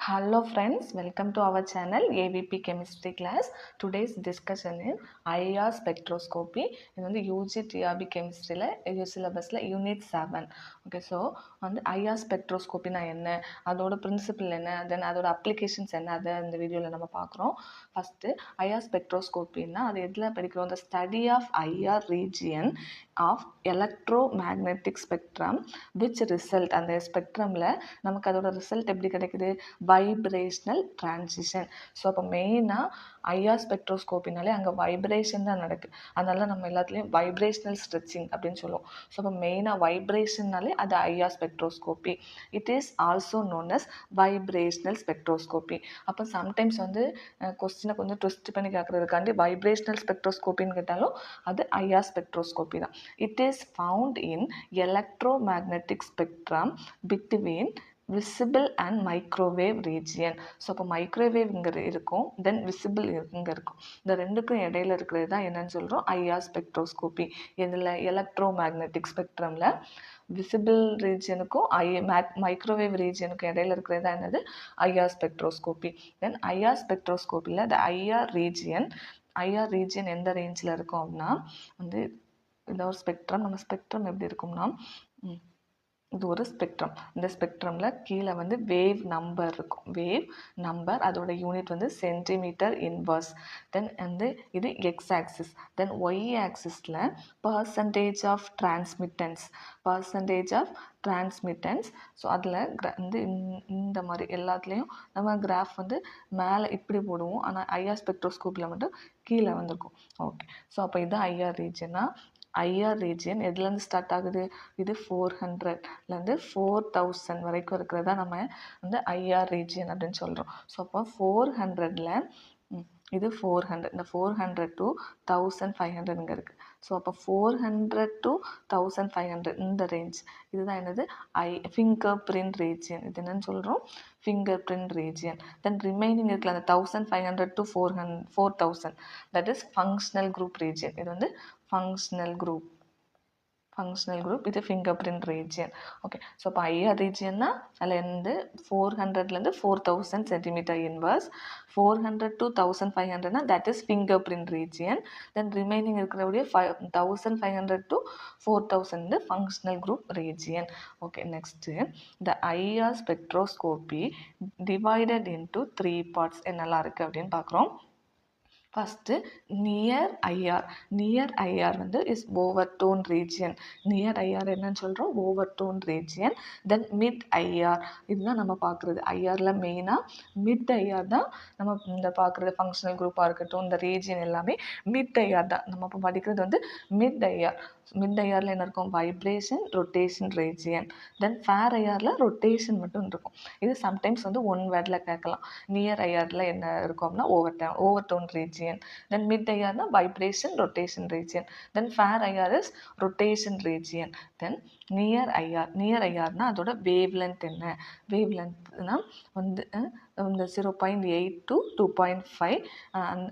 Hello friends, welcome to our channel AVP Chemistry class. Today's discussion is IR spectroscopy. இது வந்து UG TRB chemistryல syllabusல unit 7. Okay, so வந்து IR spectroscopy நான் என்ன, அதோட principle என்ன, then அதோட applications என்ன, அதை இந்த வீடியோவில் நம்ம பார்க்குறோம். ஃபர்ஸ்ட் IR spectroscopyனா அது எதில் படிக்கிறோம்? The study of IR region of electromagnetic spectrum which result அந்த ஸ்பெக்ட்ரமில் நமக்கு அதோட ரிசல்ட் எப்படி கிடைக்குது? Vibrational transition. ஸோ அப்போ மெயினாக ஐஆர் ஸ்பெக்ட்ரோஸ்கோப்பினாலே அங்கே வைப்ரேஷன் தான் நடக்குது. அதனால நம்ம எல்லாத்துலேயும் வைப்ரேஷனல் ஸ்ட்ரெச்சிங் அப்படின்னு சொல்லுவோம். ஸோ அப்போ மெயினாக வைப்ரேஷன்னாலே அது IR spectroscopy. It is also known as vibrational spectroscopy. அப்போ சம்டைம்ஸ் வந்து கொஸ்டினை கொஞ்சம் ட்விஸ்ட் பண்ணி கேட்குறதுக்காண்டி வைப்ரேஷனல் ஸ்பெக்ட்ரோஸ்கோப்பின்னு கேட்டாலும் அது ஐஆர் ஸ்பெக்ட்ரோஸ்கோப்பி தான். It is found in electromagnetic spectrum between visible and microwave region. So அப்போ மைக்ரோவேவ் இங்கே இருக்கும், தென் விசிபிள் இங்கே இருக்கும். இந்த ரெண்டுக்கும் இடையில இருக்கிறது தான் என்னன்னு சொல்கிறோம்? IR spectroscopy. இதில் எலக்ட்ரோ மேக்னெட்டிக் ஸ்பெக்ட்ரமில் விசிபிள் ரீஜியனுக்கும் மைக்ரோவேவ் ரீஜியனுக்கும் இடையில இருக்கிறது தான் என்னது? IR spectroscopy. தென் ஐஆர் ஸ்பெக்ட்ரோஸ்கோப்பியில் த ஐஆர் ரீஜியன் எந்த ரேஞ்சில் இருக்கும் அப்படின்னா வந்து இந்த ஒரு ஸ்பெக்ட்ரம். நம்ம ஸ்பெக்ட்ரம் எப்படி இருக்கும்னா இது ஒரு ஸ்பெக்ட்ரம். இந்த ஸ்பெக்ட்ரமில் கீழே வந்து வேவ் நம்பர் இருக்கும். வேவ் நம்பர் அதோட யூனிட் வந்து சென்டிமீட்டர் இன்வர்ஸ். தென் வந்து இது எக்ஸ் ஆக்சிஸ். தென் ஒய் ஆக்சிஸில் பர்சன்டேஜ் ஆஃப் டிரான்ஸ்மிட்டன்ஸ். ஸோ அதில் வந்து இந்த மாதிரி எல்லாத்துலேயும் நம்ம கிராஃப் வந்து மேலே இப்படி போடுவோம். ஆனால் ஐஆர் ஸ்பெக்ட்ரோஸ்கோப்பில் மட்டும் கீழே வந்திருக்கும். ஓகே, ஸோ அப்போ இது ஐஆர் ரீஜன்னா. ஐஆர் ரீஜியன் எதுலேருந்து ஸ்டார்ட் ஆகுது? இது 400லேருந்து 4000 வரைக்கும் இருக்கிறதா நம்ம வந்து ஐஆர் ரீஜியன் அப்படின்னு சொல்கிறோம். ஸோ அப்போ 400ல் இது 400, இந்த 400 to 1500 இங்கே இருக்குது. ஸோ அப்போ 400 to 1500 இந்த ரேஞ்ச் இதுதான் என்னது? Fingerprint region. இது என்னன்னு சொல்கிறோம்? Fingerprint region. Then remaining இருக்குல்ல அந்த 1500 to 4000 that is functional group region. இது வந்து ஃபங்க்ஷனல் குரூப், இது fingerprint region. Okay, so இப்போ ஐஆர் ரீஜியன்னா அதில் இருந்து 400லேருந்து 4000 சென்டிமீட்டர் இன்வர்ஸ். 400 to 1500னா that is fingerprint region. Then remaining இருக்கிறபடியே 1500 to 4000 functional group region. Okay, next the IR spectroscopy divided into 3 parts. என்னெல்லாம் இருக்குது அப்படின்னு பார்க்குறோம். ஃபஸ்ட்டு நியர் ஐஆர் வந்து இஸ் ஓவர்டோன் ரீஜியன். நியர் ஐஆர் என்னன்னு சொல்கிறோம்? ஓவர்டோன் ரீஜியன். தென் மிட் ஐஆர், இதுதான் நம்ம பார்க்குறது. ஐஆரில் மெயினாக மிட் ஐஆர் தான் நம்ம இந்த பார்க்குறது. ஃபங்க்ஷனல் குரூப்பாக இருக்கட்டும், இந்த ரீஜியன் எல்லாமே மிட் ஐஆர் தான். நம்ம இப்போ படிக்கிறது வந்து மிட் ஐஆர். மிட் ஐஆரில் என்ன இருக்கும்? Vibration rotation region. Then far ஐஆரில் ரொட்டேஷன் மட்டும் இருக்கும். இது சம்டைம்ஸ் வந்து ஒன் வேர்டில் கேட்கலாம். நியர் ஐஆரில் என்ன இருக்கும் அப்படின்னா ஓவர்டோன் region. Then mid IR na vibration rotation region. Then fair IR is rotation region. Then near IR na அதோட wavelength என்ன? wavelength na வந்து இந்த 0.8 to 2.5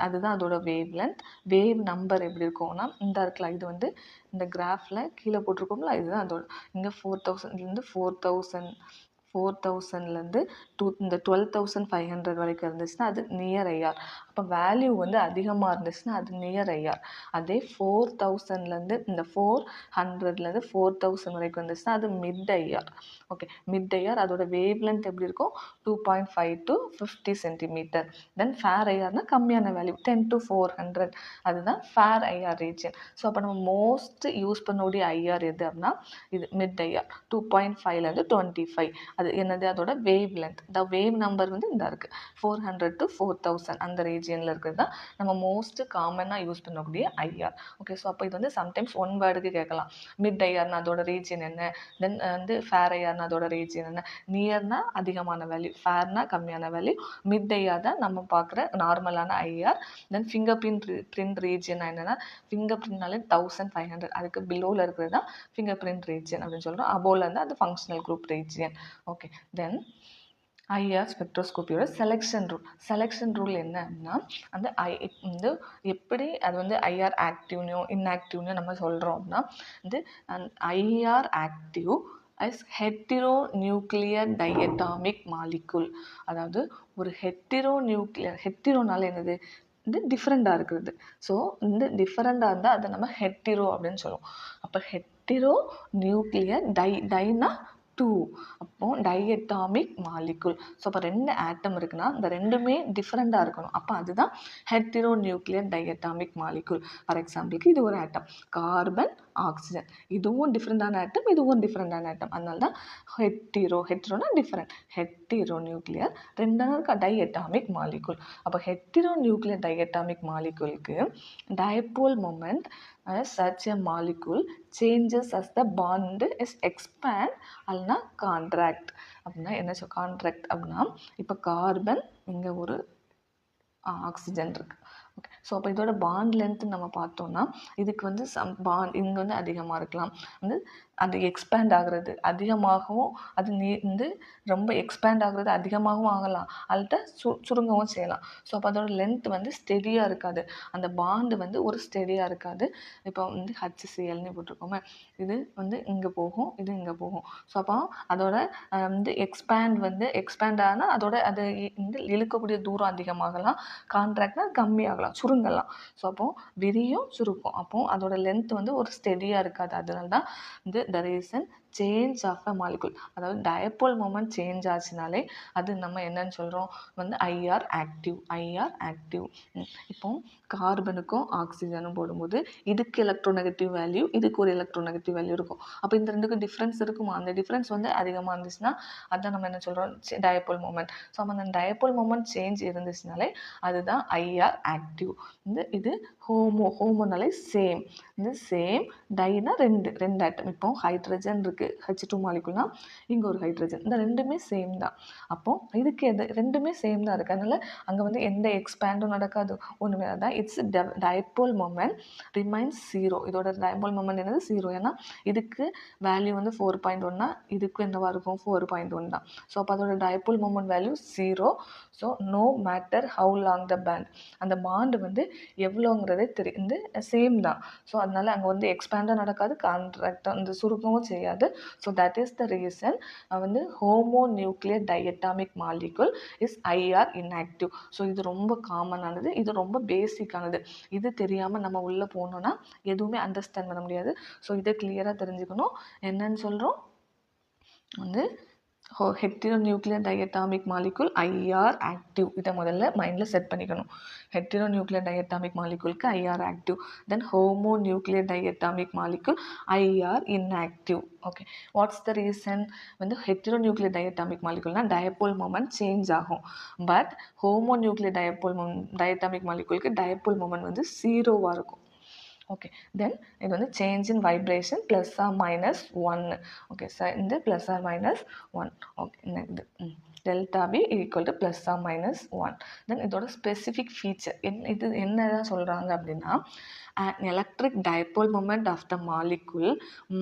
அதுதான் அதோட வேவ்லென்த். வேவ் நம்பர் எப்படி இருக்கும்னா இந்த இருக்கலாம். இது வந்து இந்த கிராஃபில் கீழே போட்டிருக்கோம்ல, இதுதான் அதோட. இங்கே 4000லேருந்து 4000லேருந்து இந்த 12500 வரைக்கும் இருந்துச்சுன்னா அது நியர் ஐஆர். அப்போ வேல்யூ வந்து அதிகமாக இருந்துச்சுன்னா அது நியர் ஐஆர். அதே 4000லேருந்து இந்த 400லேருந்து 4000 வரைக்கும் இருந்துச்சுன்னா அது mid IR. Okay, mid IR அதோட வேவ் லென்த் எப்படி இருக்கும்? 2.5 to 50 சென்டிமீட்டர். தென் ஃபேர் ஐஆர்னா கம்மியான வேல்யூ 10 to 400, அதுதான் ஃபேர் ஐஆர் ரீஜியன். ஸோ அப்போ நம்ம மோஸ்ட் யூஸ் பண்ணக்கூடிய ஐஆர் எது அப்படின்னா இது மிட் ஐஆர். 2.5லேருந்து 25 அது என்னது? அதோட வேவ் லென்த். இந்த வேவ் நம்பர் வந்து இந்த இருக்குது 400 to 4000 அந்த ரீஜியனில் இருக்கிறது தான் நம்ம மோஸ்ட் காமனாக யூஸ் பண்ணக்கூடிய ஐஆர். ஓகே, ஸோ அப்போ இது வந்து சம்டைம்ஸ் ஒன் வேர்டுக்கு கேட்கலாம். மிட் ஐஆர்னா அதோட ரீஜியன் என்ன? தென் வந்து ஃபேர் ஐஆர்னா அதோட ரீஜியன் என்ன? நியர்னா அதிகமான வேல்யூ, ஃபேர்னா கம்மியான வேல்யூ, மிட் ஐஆர் தான் நம்ம பார்க்குற நார்மலான ஐஆர். தென் ஃபிங்கர் பிரிண்ட் ரீஜியன் என்னென்னா ஃபிங்கர் பிரிண்ட்னாலே 1500 அதுக்கு பிலோவில் இருக்கிறது தான் ஃபிங்கர் பிரிண்ட் ரீஜியன் அப்படின்னு சொல்கிறோம். அபோவில் இருந்தால் அது ஃபங்க்ஷனல் குரூப் ரீஜியன். ஓகே, தென் ஐஆர் ஸ்பெக்ட்ரோஸ்கோப்பியோட செலெக்ஷன் ரூல் என்ன அப்படின்னா அந்த வந்து எப்படி அது வந்து ஐஆர் ஆக்டிவ்னையும் இன்ஆக்டிவ்னையும் நம்ம சொல்கிறோம் அப்படின்னா வந்து IR active as heteronuclear diatomic molecule. அதாவது ஒரு ஹெட்டிரோனால என்னது, இது டிஃப்ரெண்ட்டாக இருக்கிறது. ஸோ இந்த டிஃப்ரெண்ட்டாக இருந்தால் அதை நம்ம ஹெட்டிரோ அப்படின்னு சொல்லுவோம். அப்போ ஹெட்டிரோ நியூக்ளியர் டைனா 2. அப்போ டைஅட்டாமிக் மாலிகுல். ஸோ அப்போ 2 ஆட்டம் இருக்குன்னா இந்த ரெண்டுமே டிஃப்ரெண்ட்டாக இருக்கணும். அப்போ அதுதான் hetero nuclear diatomic molecule. For எக்ஸாம்பிளுக்கு இது ஒரு ஆட்டம், கார்பன் ஆக்சிஜன், இதுவும் டிஃப்ரெண்டான ஆட்டம், இதுவும் டிஃப்ரெண்டான ஆட்டம். அதனால தான் ஹெட்டிரோனா டிஃப்ரெண்ட், ஹெட்டிரோ நியூக்ளியர். ரெண்டாவது இருக்கா டைஅட்டாமிக் மாலிகுல். அப்போ ஹெட்டிரோ நியூக்ளியர் டைஅட்டாமிக் மாலிகுலுக்கு dipole moment as such a molecule changes as the bond is expand அல்லனா contract. அப்படின்னா என்ன கான்ட்ராக்ட் அப்படின்னா, இப்போ கார்பன் இங்கே ஒரு ஆக்சிஜன் இருக்கு. ஓகே, ஸோ அப்போ இதோட பாண்ட் லென்த் நம்ம பார்த்தோம்னா இதுக்கு வந்து பாண்ட் இங்கே வந்து அதிகமாக இருக்கலாம், வந்து அது எக்ஸ்பேண்ட் ஆகுறது அதிகமாகவும், அது வந்து ரொம்ப எக்ஸ்பேண்ட் ஆகுறது அதிகமாகவும் ஆகலாம், அல்லது சுருங்கவும் செய்யலாம். ஸோ அப்போ அதோட லென்த் வந்து ஸ்டெடியாக இருக்காது, அந்த பாண்டு வந்து ஒரு ஸ்டெடியாக இருக்காது. இப்போ வந்து HClன்னு போட்டிருக்கோமே, இது வந்து இங்கே போகும், இது இங்கே போகும். ஸோ அப்போ அதோட வந்து எக்ஸ்பேண்ட் ஆனால் அதோட அது வந்து இழுக்கக்கூடிய தூரம் அதிகமாகலாம், கான்ட்ராக்ட்னா கம்மியாகலாம், சுருங்கலாம். ஸோ அப்போது விரியும் சுருக்கும், அப்போது அதோட லென்த் வந்து ஒரு ஸ்டெடியாக இருக்காது. அதனால தான் வந்து the reason change of a molecule, அதாவது டயபோல் மொமெண்ட் சேஞ்ச் ஆச்சுனாலே அது நம்ம என்னன்னு சொல்கிறோம் வந்து ஐஆர் ஆக்டிவ். இப்போ கார்பனுக்கும் ஆக்சிஜனும் போடும்போது இதுக்கு எலக்ட்ரோநெகட்டிவ் வேல்யூ, இதுக்கு ஒரு எலக்ட்ரோநெகட்டிவ் வேல்யூ இருக்கும். அப்போ இந்த ரெண்டுக்கும் டிஃப்ரென்ஸ் இருக்குமா, அந்த டிஃப்ரென்ஸ் வந்து அதிகமாக இருந்துச்சுன்னா அதான் நம்ம என்ன சொல்கிறோம் டயபோல் மொமெண்ட். ஸோ அப்போ அந்த டயபோல் மொமெண்ட் சேஞ்ச் இருந்துச்சுனாலே அதுதான் ஐஆர் ஆக்டிவ். இது ஹோமோனாலே சேம், இந்த சேம் டைனா ரெண்டு ஆட்டம். இப்போ ஹைட்ரஜன் இருக்குது, H2 மாலிகுல்னா இங்கே ஒரு ஹைட்ரஜன், இந்த ரெண்டுமே சேம் தான். அப்போது இதுக்கு ரெண்டுமே சேம் தான் இருக்குது, அதனால் அங்கே வந்து எந்த எக்ஸ்பேண்டும் நடக்காது, ஒன்றுமே. அதான் இட்ஸ் டைபோல் மொமெண்ட் ரிமைன்ஸ் 0. இதோட டைபோல் மொமெண்ட் என்னது 0, ஏன்னா இதுக்கு வேல்யூ வந்து 4.1னா இதுக்கு என்னவாக இருக்கும் 4.1 தான். ஸோ அப்போ அதோட dipole moment value 0. So no matter how long the band, அந்த பாண்டு வந்து எவ்வளோங்கிறதே தெரியுது சேம் தான். ஸோ அதனால் அங்கே வந்து எக்ஸ்பேண்டாக நடக்காது, கான்ட்ராக்டாக அந்த சுருக்கவும் செய்யாது. So that is the reason வந்து homonuclear diatomic molecule is IR inactive. So இது ரொம்ப காமனானது, இது ரொம்ப பேசிக்கானது. இது தெரியாமல் நம்ம உள்ளே போனோன்னா எதுவுமே அண்டர்ஸ்டாண்ட் பண்ண முடியாது. ஸோ இதை கிளியராக தெரிஞ்சுக்கணும். என்னன்னு சொல்கிறோம் வந்து heteronuclear diatomic molecule IR active. இதை முதல்ல மைண்டில் செட் பண்ணிக்கணும். ஹெட்டிரோநியூக்ளியர் டைஅட்டாமிக் மாலிகுலுக்கு IR active, then homonuclear diatomic molecule IR inactive. Okay, what's the reason வந்து ஹெட்டிரோநியூக்ளியர் டைஅட்டாமிக் மாலிகுல்னா டயபோல் மொமெண்ட் சேஞ்ச் ஆகும், பட் ஹோமோநியூக்ளியர் டைஅட்டாமிக் மாலிகுலுக்கு டயபோல் மொமெண்ட் வந்து 0வாக இருக்கும். ஓகே, தென் இது வந்து change in vibration plus or minus 1. Okay sir, இந்த ப்ளஸ் ஆர் மைனஸ் 1. ஓகே, இது delta v equal to plus or minus 1. Then இதோட ஸ்பெசிஃபிக் ஃபீச்சர் இது என்னதான் சொல்கிறாங்க அப்படின்னா, an electric dipole moment of the molecule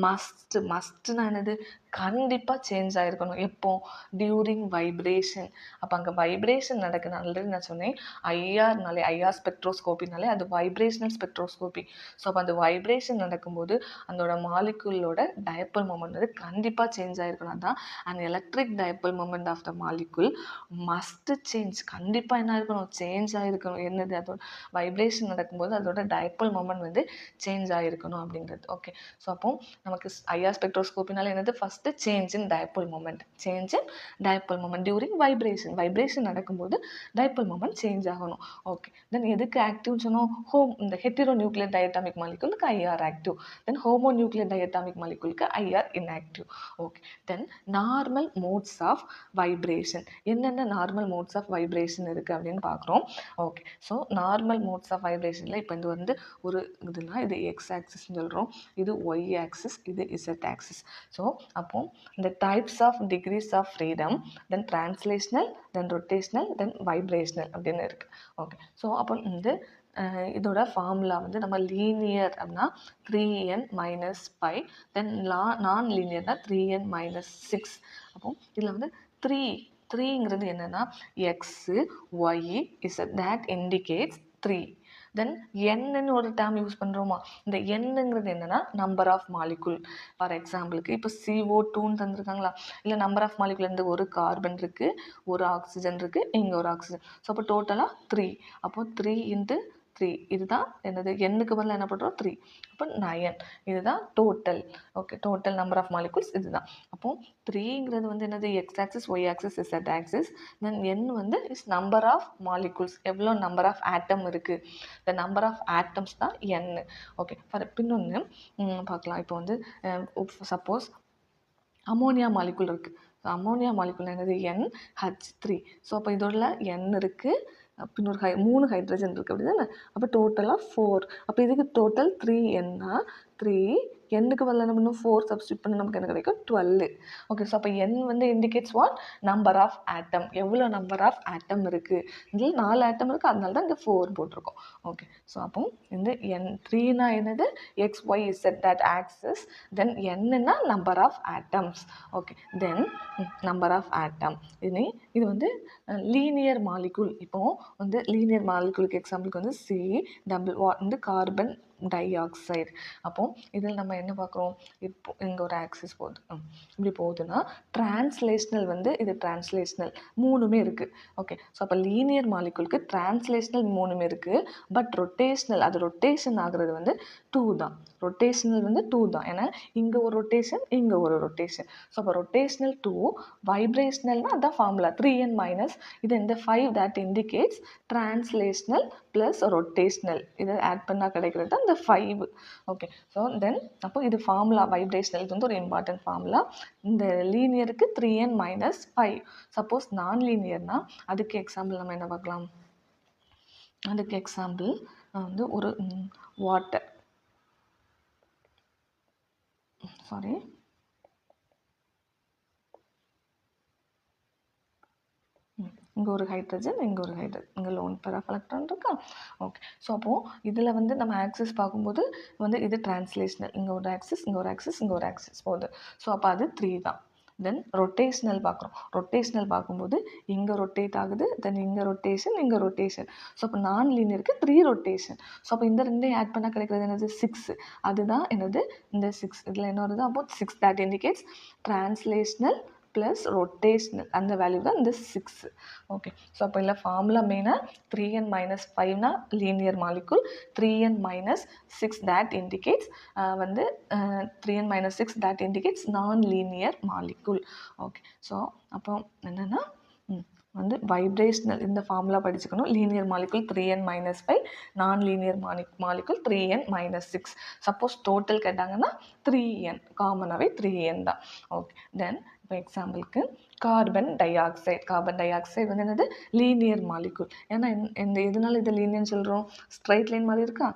மஸ்ட்னா என்னது, கண்டிப்பாக சேஞ்ச் ஆகிருக்கணும். எப்போ, டியூரிங் வைப்ரேஷன். அப்போ அங்கே வைப்ரேஷன் நடக்குது. ஆல்ரெடி நான் சொன்னேன், ஐஆர் ஸ்பெக்ட்ரோஸ்கோப்பினாலே அது வைப்ரேஷனல் ஸ்பெக்ட்ரோஸ்கோப்பி. ஸோ அப்போ அந்த வைப்ரேஷன் நடக்கும்போது அதோட மாலிகுலோட டைபோல் மொமெண்ட் வந்து கண்டிப்பாக சேஞ்ச் ஆகிருக்கணும். அதுதான் அந்த electric dipole moment of the molecule must change, கண்டிப்பாக என்ன இருக்கணும், சேஞ்ச் ஆகிருக்கணும். என்னது, அதோட வைப்ரேஷன் நடக்கும்போது அதோட டைபோல் மொமெண்ட் வந்து சேஞ்ச் ஆகிருக்கணும் அப்படிங்கிறது. ஓகே, ஸோ அப்போ நமக்கு ஐஆர் ஸ்பெக்ட்ரோஸ்கோப்பினால என்னது, first change in dipole moment during vibration நடக்கும்போது டைபோல் மொமெண்ட் சேஞ்ச் ஆகணும். ஓகே, தென் எதுக்கு ஆக்டிவ்னு சொன்னோம், இந்த ஹெட்டிரோநியூக்ளியர் டைஅட்டாமிக் மாலிகுலுக்கு IR active, then homonuclear diatomic மாலிகுலுக்கு IR inactive. Okay, then normal modes of vibration, என்னென்ன நார்மல் மோட்ஸ் ஆஃப் வைப்ரேஷன் இருக்குது அப்படின்னு பார்க்குறோம். Okay, so normal modes of வைப்ரேஷனில் இப்போ இது வந்து ஒரு இதுனா இது எக்ஸ் ஆக்சிஸ்ன்னு சொல்கிறோம், இது ஒய் ஆக்சிஸ், இது இசட் ஆக்சிஸ். ஸோ அப்போ இந்த types of degrees of freedom, then translational, then rotational, then vibrational அப்படின்னு இருக்குது. ஓகே, ஸோ அப்போ இதோட ஃபார்முலா வந்து நம்ம லீனியர் அப்படின்னா 3n மைனஸ் 5, தென் நான் லீனியர்னா 3n மைனஸ் 6. அப்போ இதில் வந்து த்ரீங்கிறது என்னென்னா X Y Z, that indicates 3. Then என்னன்னு ஒரு டேர்ம் யூஸ் பண்ணுறோமா, இந்த என்னங்கிறது என்னென்னா நம்பர் ஆஃப் மாலிகுல். ஃபார் எக்ஸாம்பிளுக்கு இப்போ CO2ன்னு தந்திருக்காங்களா, இல்லை நம்பர் ஆஃப் மாலிகுலேருந்து ஒரு கார்பன் இருக்குது, ஒரு ஆக்சிஜன் இருக்குது, இங்கே ஒரு ஆக்சிஜன். ஸோ அப்போ டோட்டலாக 3. அப்போது 3 × 3 இதுதான் என்னது, எண்ணுக்கு பதில் என்ன பண்ணுறோம் 3. அப்போ 9 இதுதான் total. Okay, total number of molecules இதுதான். அப்போ 3ங்கிறது வந்து என்னது, X axis, Y axis, Z axis. Then N வந்து இஸ் நம்பர் ஆஃப் மாலிகுல்ஸ், எவ்வளோ நம்பர் ஆஃப் ஆட்டம் இருக்குது, இந்த நம்பர் ஆஃப் ஆட்டம்ஸ் தான் என். ஓகே, இன்னொன்று பார்க்கலாம். இப்போ வந்து சப்போஸ் அமோனியா மாலிகுல் இருக்குது. ஸோ அமோனியா மாலிகுல் என்னது NH3. ஸோ அப்போ இதோட N இருக்குது, இன்னொரு 3 ஹைட்ரஜன் இருக்குது, அப்படி தானே. அப்போ டோட்டலாக 4. அப்போ இதுக்கு டோட்டல் 3N-னா 3 எண்ணுக்கு பதில் என்ன பண்ணும் 4 சப்ஸ்டியூட் பண்ணி நமக்கு என்ன கிடைக்கும் 12. ஓகே, ஸோ அப்போ N வந்து indicates what, number of atom, எவ்வளோ நம்பர் ஆஃப் ஆட்டம் இருக்குது. இதில் 4 ஆட்டம் இருக்குது, அதனால தான் இங்கே 4 போட்டிருக்கோம். ஓகே, ஸோ அப்போ இந்த N3னா என்னது, X Y Z that axis. Then N-னா number of atoms. Okay, then number of atom. இது வந்து லீனியர் மாலிகுல். இப்போ வந்து லீனியர் மாலிகுலுக்கு எக்ஸாம்பிளுக்கு வந்து வந்து கார்பன் டை ஆக்சைடு. அப்போது இதில் நம்ம என்ன பார்க்குறோம், இப்போ இங்கே ஒரு ஆக்சிஸ் போகுது, இப்படி போகுதுன்னா டிரான்ஸ்லேஷ்னல் வந்து இது டிரான்ஸ்லேஷ்னல் 3மே இருக்குது. ஓகே, ஸோ அப்போ லீனியர் மாலிகுலுக்கு டிரான்ஸ்லேஷ்னல் 3மே இருக்குது. பட் ரொட்டேஷ்னல், அது ரொட்டேஷன் ஆகுறது வந்து 2 தான். ரொட்டேஷனல் வந்து 2 தான். ஏன்னா இங்கே ஒரு ரொட்டேஷன், இங்கே ஒரு ரொட்டேஷன். ஸோ அப்போ ரொட்டேஷ்னல் 2, வைப்ரேஷ்னல்னால் அதுதான் ஃபார்முலா 3n- இது இந்த 5 தட் இண்டிகேட்ஸ் டிரான்ஸ்லேஷ்னல் ப்ளஸ் ரொட்டேஷ்னல். இதை ஆட் பண்ணால் கிடைக்கிறது தான் இந்த 5. ஓகே, ஸோ தென் அப்போ இது ஃபார்முலா வைப்ரேஷ்னல், இது வந்து ஒரு இம்பார்ட்டன்ட் ஃபார்முலா. இந்த லீனியருக்கு 3n - 5. சப்போஸ் நான் லீனியர்னால் அதுக்கு எக்ஸாம்பிள் நம்ம என்ன பார்க்கலாம், அதுக்கு எக்ஸாம்பிள் வந்து ஒரு வாட்டர், சாரி இங்கே ஒரு ஹைட்ரஜன், இங்கே ஒரு ஹைட்ரஜன், இங்கே லோன் பெர் எலக்ட்ரான் இருக்கா. ஓகே, ஸோ அப்போது இதில் வந்து நம்ம ஆக்சிஸ் பார்க்கும்போது வந்து இது டிரான்ஸ்லேஷனல், இங்கே ஒரு ஆக்சிஸ், இங்கே ஒரு ஆக்சிஸ், இங்கே ஒரு ஆக்சிஸ் போகுது. ஸோ அப்போ அது 3 தான். தென் ரொட்டேஷ்னல் பார்க்குறோம். ரொட்டேஷ்னல் பார்க்கும்போது இங்கே ரொட்டேட் ஆகுது, தென் இங்கே ரொட்டேஷன், இங்கே ரொட்டேஷன். ஸோ அப்போ நான் லீனியருக்கு 3 ரொட்டேஷன். ஸோ அப்போ இந்த ரெண்டையும் ஆட் பண்ணால் கிடைக்கிறது என்னது 6. அதுதான் என்னது இந்த 6. இதில் என்ன வருது, அப்போ 6 that indicates translational plus rotational, அந்த வேல்யூ தான் இந்த 6. ஓகே, ஸோ அப்போ இல்லை ஃபார்முலா மெயினாக 3n - 5னா linear molecule, 3n - 6 that indicates வந்து 3n - 6 that indicates nonlinear molecule. Okay, so அப்போ என்னென்னா வந்து வைப்ரேஷ்னல் இந்த ஃபார்முலா படிச்சுக்கணும். லீனியர் மாலிகுல் 3n - 5, நான் linear molecule 3n - 6. Suppose total கேட்டாங்கன்னா 3n, காமனாகவே 3n தான். ஓகே, தென் இப்போ எக்ஸாம்பிளுக்கு carbon di oxide. Carbon di oxide வந்து என்னது லீனியர் மாலிகுல். ஏன்னா இந்த இதனால இது லீனியர்னு சொல்கிறோம், ஸ்ட்ரைட் லைன் மாதிரி இருக்கா,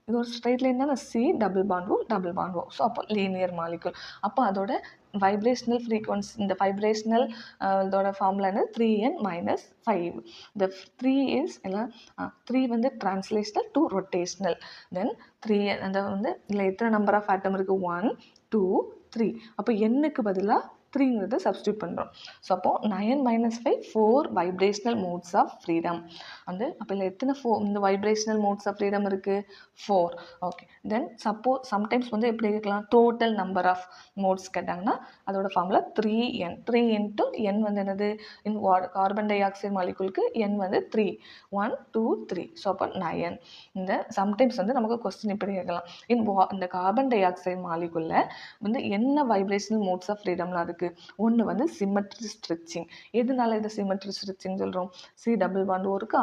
இது ஒரு ஸ்ட்ரைட் லைன் தானே, C double bond O. So அப்போ லீனியர் மாலிகுல். அப்போ அதோட வைப்ரேஷ்னல் ஃப்ரீக்வன்சி, இந்த வைப்ரேஷ்னல் இதோட ஃபார்முலா என்ன 3n - 5. இந்த 3 இஸ் எல்லாம் 3 வந்து டிரான்ஸ்லேஷனல், 2 ரொட்டேஷ்னல். தென் 3n அந்த வந்து இதில் எத்தனை நம்பர் ஆஃப் ஆட்டம் இருக்குது 1 2 3. அப்போ எண்ணுக்கு பதிலாக 3ங்கிறத சப்ஸ்டியூட் பண்ணுறோம். ஸோ அப்போது 9 - 5 4 வைப்ரேஷ்னல் மோட்ஸ் ஆஃப் ஃப்ரீடம். வந்து அப்போ இல்லை எத்தனை இந்த வைப்ரேஷ்னல் மோட்ஸ் ஆஃப் ஃப்ரீடம் இருக்குது 4. ஓகே, தென் சம்டைம்ஸ் வந்து எப்படி இருக்கலாம், டோட்டல் நம்பர் ஆஃப் மோட்ஸ் கேட்டாங்கன்னா அதோட ஃபார்முலா 3n. 3 × n வந்து என்னது, இன் கார்பன் டை ஆக்சைடு மாலிகுலுக்கு n வந்து 3, 1 2 3. ஸோ அப்போ 9. இந்த சம்டைம்ஸ் வந்து நமக்கு கொஸ்டின் இப்படி கேட்கலாம், இந்த கார்பன் டை ஆக்சைடு மாலிகுலில் வந்து என்ன வைப்ரேஷனல் மோட்ஸ் ஆஃப் ஃப்ரீடம்லாம் இருக்குது. ஒன்று வந்து சிமெட்ரி ஸ்ட்ரெச்சிங். எதனால இதை சிமெட்ரி ஸ்ட்ரெச்சிங் சொல்கிறோம், C டபுள் பாண்ட் O இருக்கா.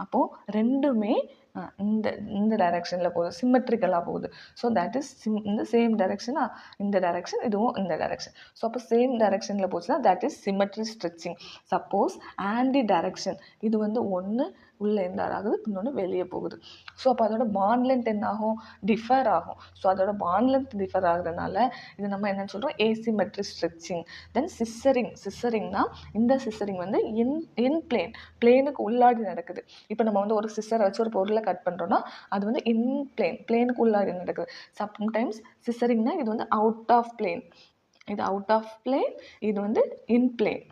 அப்போது ரெண்டுமே இந்த இந்த டைரெக்ஷனில் போகுது, சிமெட்ரிக்கலாக போகுது. ஸோ தட் இஸ் இந்த சேம் டைரெக்ஷனா, இந்த டைரெக்ஷன், இதுவும் இந்த டைரெக்ஷன். ஸோ அப்போ சேம் டைரெக்ஷனில் போச்சுன்னா that is symmetry stretching. Suppose anti direction, இது வந்து ஒன்று உள்ளே என்டர் ஆகுது, இன்னொன்று வெளியே போகுது. ஸோ அப்போ அதோட பாண்ட் லென்த் என்ன ஆகும், டிஃபர் ஆகும். ஸோ அதோட பாண்ட் லென்த் டிஃபர் ஆகுறதுனால இது நம்ம என்னென்னு சொல்கிறோம், ஏசிமெட்ரி ஸ்ட்ரெச்சிங். தென் சிஸ்ஸரிங்னா இந்த சிஸ்ஸரிங் வந்து இன் பிளேனுக்கு உள்ளாடி நடக்குது. இப்போ நம்ம வந்து ஒரு சிஸ்ஸரை வச்சு ஒரு பொருளை கட் பண்ணுறோன்னா அது வந்து இன் பிளேனுக்கு உள்ளாடி நடக்குது. சம்டைம்ஸ் சிஸ்ஸரிங்னா இது வந்து அவுட் ஆஃப் பிளேன், இது அவுட் ஆஃப் பிளேன், இது வந்து இன் பிளேன்.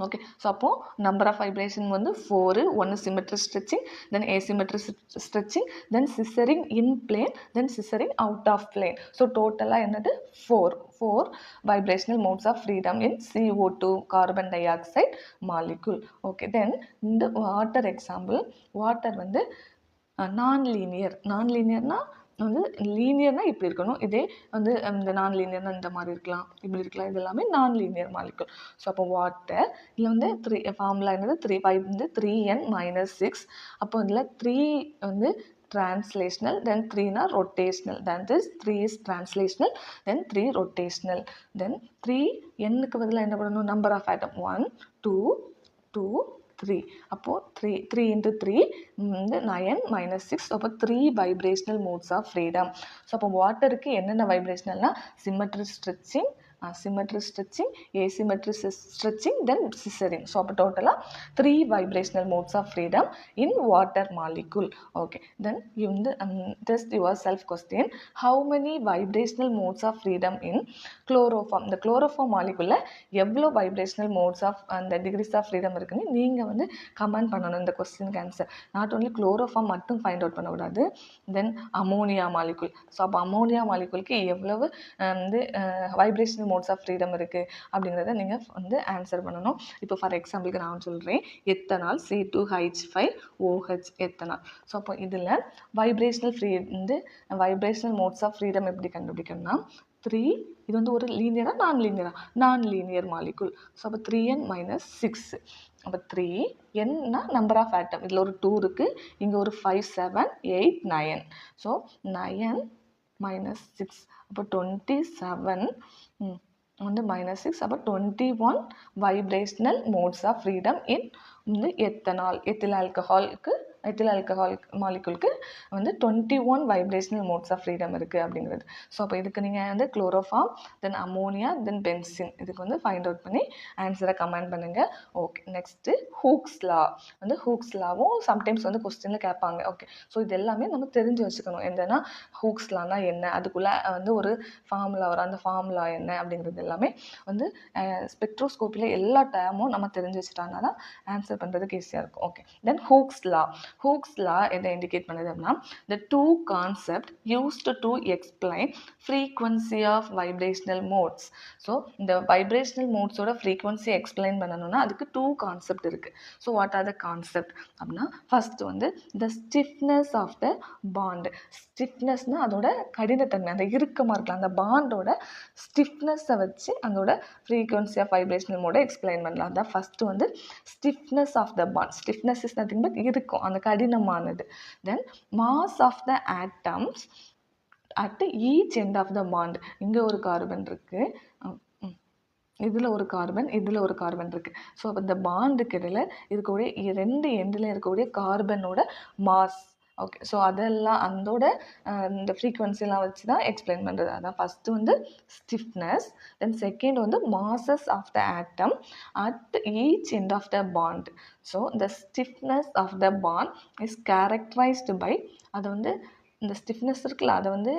ஓகே. ஸோ அப்போது நம்பர் ஆஃப் வைப்ரேஷன் வந்து 4. ஒன்று symmetric stretching, then asymmetric stretching, then scissoring in plane, then scissoring out of plane. So டோட்டலாக என்னது 4 vibrational modes of freedom in CO2 carbon dioxide molecule. Okay. Then இந்த water example, water வந்து நான் லீனியர்னா வந்து லீனியர்னா இப்படி இருக்கணும், இதே வந்து இந்த நான் லீனியர்னா இந்த மாதிரி இருக்கலாம், இப்படி இருக்கலாம், இது எல்லாமே நான் லீனியர் மாலிகுல். ஸோ அப்போ வாட்டர் இதில் வந்து 3 ஃபார்முலா என்னது 3 வந்து 3n-6. அப்போ இதில் 3 வந்து translational, then 3 na rotational, that is 3 is translational, then 3 rotational, then 3 n க்கு பதிலா என்ன பண்ணணும், number of atom 1 2 2 3. அப்போது 3 into 3 வந்து 9 minus 6. அப்போ 3 vibrational modes of freedom. So அப்போ வாட்டருக்கு என்னென்ன வைப்ரேஷனல்னா symmetric stretching, asymmetric stretching, then scissoring. So அப்போ டோட்டலாக 3 vibrational modes of freedom in water molecule. Okay. Then you test yourself question, how many vibrational modes of freedom in chloroform? இந்த chloroform molecule எவ்வளோ vibrational modes of அந்த degrees of freedom இருக்குன்னு நீங்கள் வந்து comment பண்ணணும் இந்த கொஸ்டினுக்கு ஆன்சர். நாட் ஓன்லி குளோரோஃபார்ம் மட்டும் ஃபைண்ட் அவுட் பண்ணக்கூடாது, தென் அமோனியா மாலிகுல். ஸோ அப்போ அமோனியா மாலிகுலுக்கு எவ்வளவு வந்து வைப்ரேஷனல் மோட்ஸ் ஆஃப் ஃப்ரீடம் இருக்குது அப்படிங்கிறத நீங்கள் வந்து ஆன்சர் பண்ணணும். இப்போ ஃபார் எக்ஸாம்பிளுக்கு நான் சொல்கிறேன், எத்தனால் C2H5OH எத்தனால். ஸோ அப்போ இதில் வைப்ரேஷனல் மோட்ஸ் ஆஃப் ஃப்ரீடம் எப்படி கண்டுபிடிக்கணும்னா 3, இது வந்து ஒரு லீனியரா நான் லீனியர் மாலிகுல். ஸோ அப்போ 3n-6. அப்போ 3n-னா நம்பர் ஆஃப் ஆட்டம், இதில் ஒரு 2 இருக்குது, இங்கே ஒரு 5 7 8 9. ஸோ 9-6 அப்போ 27 வந்து -6. அப்போ 21 vibrational modes of freedom in வந்து எத்தில் ஆல்கஹால் மாலிகுலுக்கு வந்து 21 வைப்ரேஷனல் மோட்ஸ் ஆஃப் ஃப்ரீடம் இருக்குது அப்படிங்கிறது. ஸோ அப்போ இதுக்கு நீங்கள் வந்து குளோரோஃபார்ம், தென் அமோனியா, தென் பென்சின், இதுக்கு வந்து ஃபைண்ட் அவுட் பண்ணி ஆன்சரை கமெண்ட் பண்ணுங்கள். ஓகே. நெக்ஸ்ட்டு ஹூக்ஸ் லா. வந்து ஹூக்ஸ் லாவும் சம்டைம்ஸ் வந்து கொஸ்டினில் கேட்பாங்க. ஓகே. ஸோ இது எல்லாமே நம்ம தெரிஞ்சு வச்சுக்கணும். என்னன்னா ஹூக்ஸ் லானா என்ன, அதுக்குள்ளே வந்து ஒரு ஃபார்முலா வரும், அந்த ஃபார்முலா என்ன அப்படிங்கிறது எல்லாமே வந்து ஸ்பெக்ட்ரோஸ்கோப்பியில் எல்லா டேமும் நம்ம தெரிஞ்சு வச்சுட்டாங்கன்னா தான் ஆன்சர் பண்ணுறதுக்கு ஈஸியாக இருக்கும். ஓகே. தென் ஹூக்ஸ் லா எதை இண்டிகேட் பண்ணுது அப்படின்னா, the two concept used to explain frequency of vibrational modes. So இந்த வைப்ரேஷனல் மோட்ஸோட ஃப்ரீக்வன்சி எக்ஸ்பிளைன் பண்ணணும்னா அதுக்கு 2 கான்செப்ட் இருக்குது. So what are the concept அப்படின்னா, ஃபர்ஸ்ட் வந்து த ஸ்டிஃப்னஸ் ஆஃப் த பாண்ட். ஸ்டிஃப்னஸ்னால் அதோட கடினத்தன்மை, அந்த இறுக்கமாக இருக்கலாம், அந்த பாண்டோட ஸ்டிஃப்னஸை வச்சு அதோட ஃப்ரீக்வன்சி ஆஃப் வைப்ரேஷனல் மோடை எக்ஸ்பிளைன் பண்ணலாம். அதான் ஃபஸ்ட்டு வந்து stiffness of the bond. Stiffness is nothing but இருக்கும், அந்த கடினமானது. Then mass of the atoms at each end of the bond. இங்கே ஒரு கார்பன் இருக்குது, இதில் ஒரு கார்பன் இருக்குது. ஸோ அப்போ இந்த பாண்டுக்கு இடையில் இருக்கக்கூடிய 2 எண்டில் இருக்கக்கூடிய கார்பனோட மாஸ். ஓகே. ஸோ அதெல்லாம் அதோட இந்த ஃப்ரீக்வன்சிலாம் வச்சு தான் எக்ஸ்பிளைன் பண்ணுறது. அதான் ஃபஸ்ட்டு வந்து ஸ்டிஃப்னஸ், தென் செகண்ட் வந்து masses of the atom at each end of the bond. So the stiffness of the bond is characterized by, அது வந்து இந்த ஸ்டிஃப்னஸ் இருக்குல்ல, அதை வந்து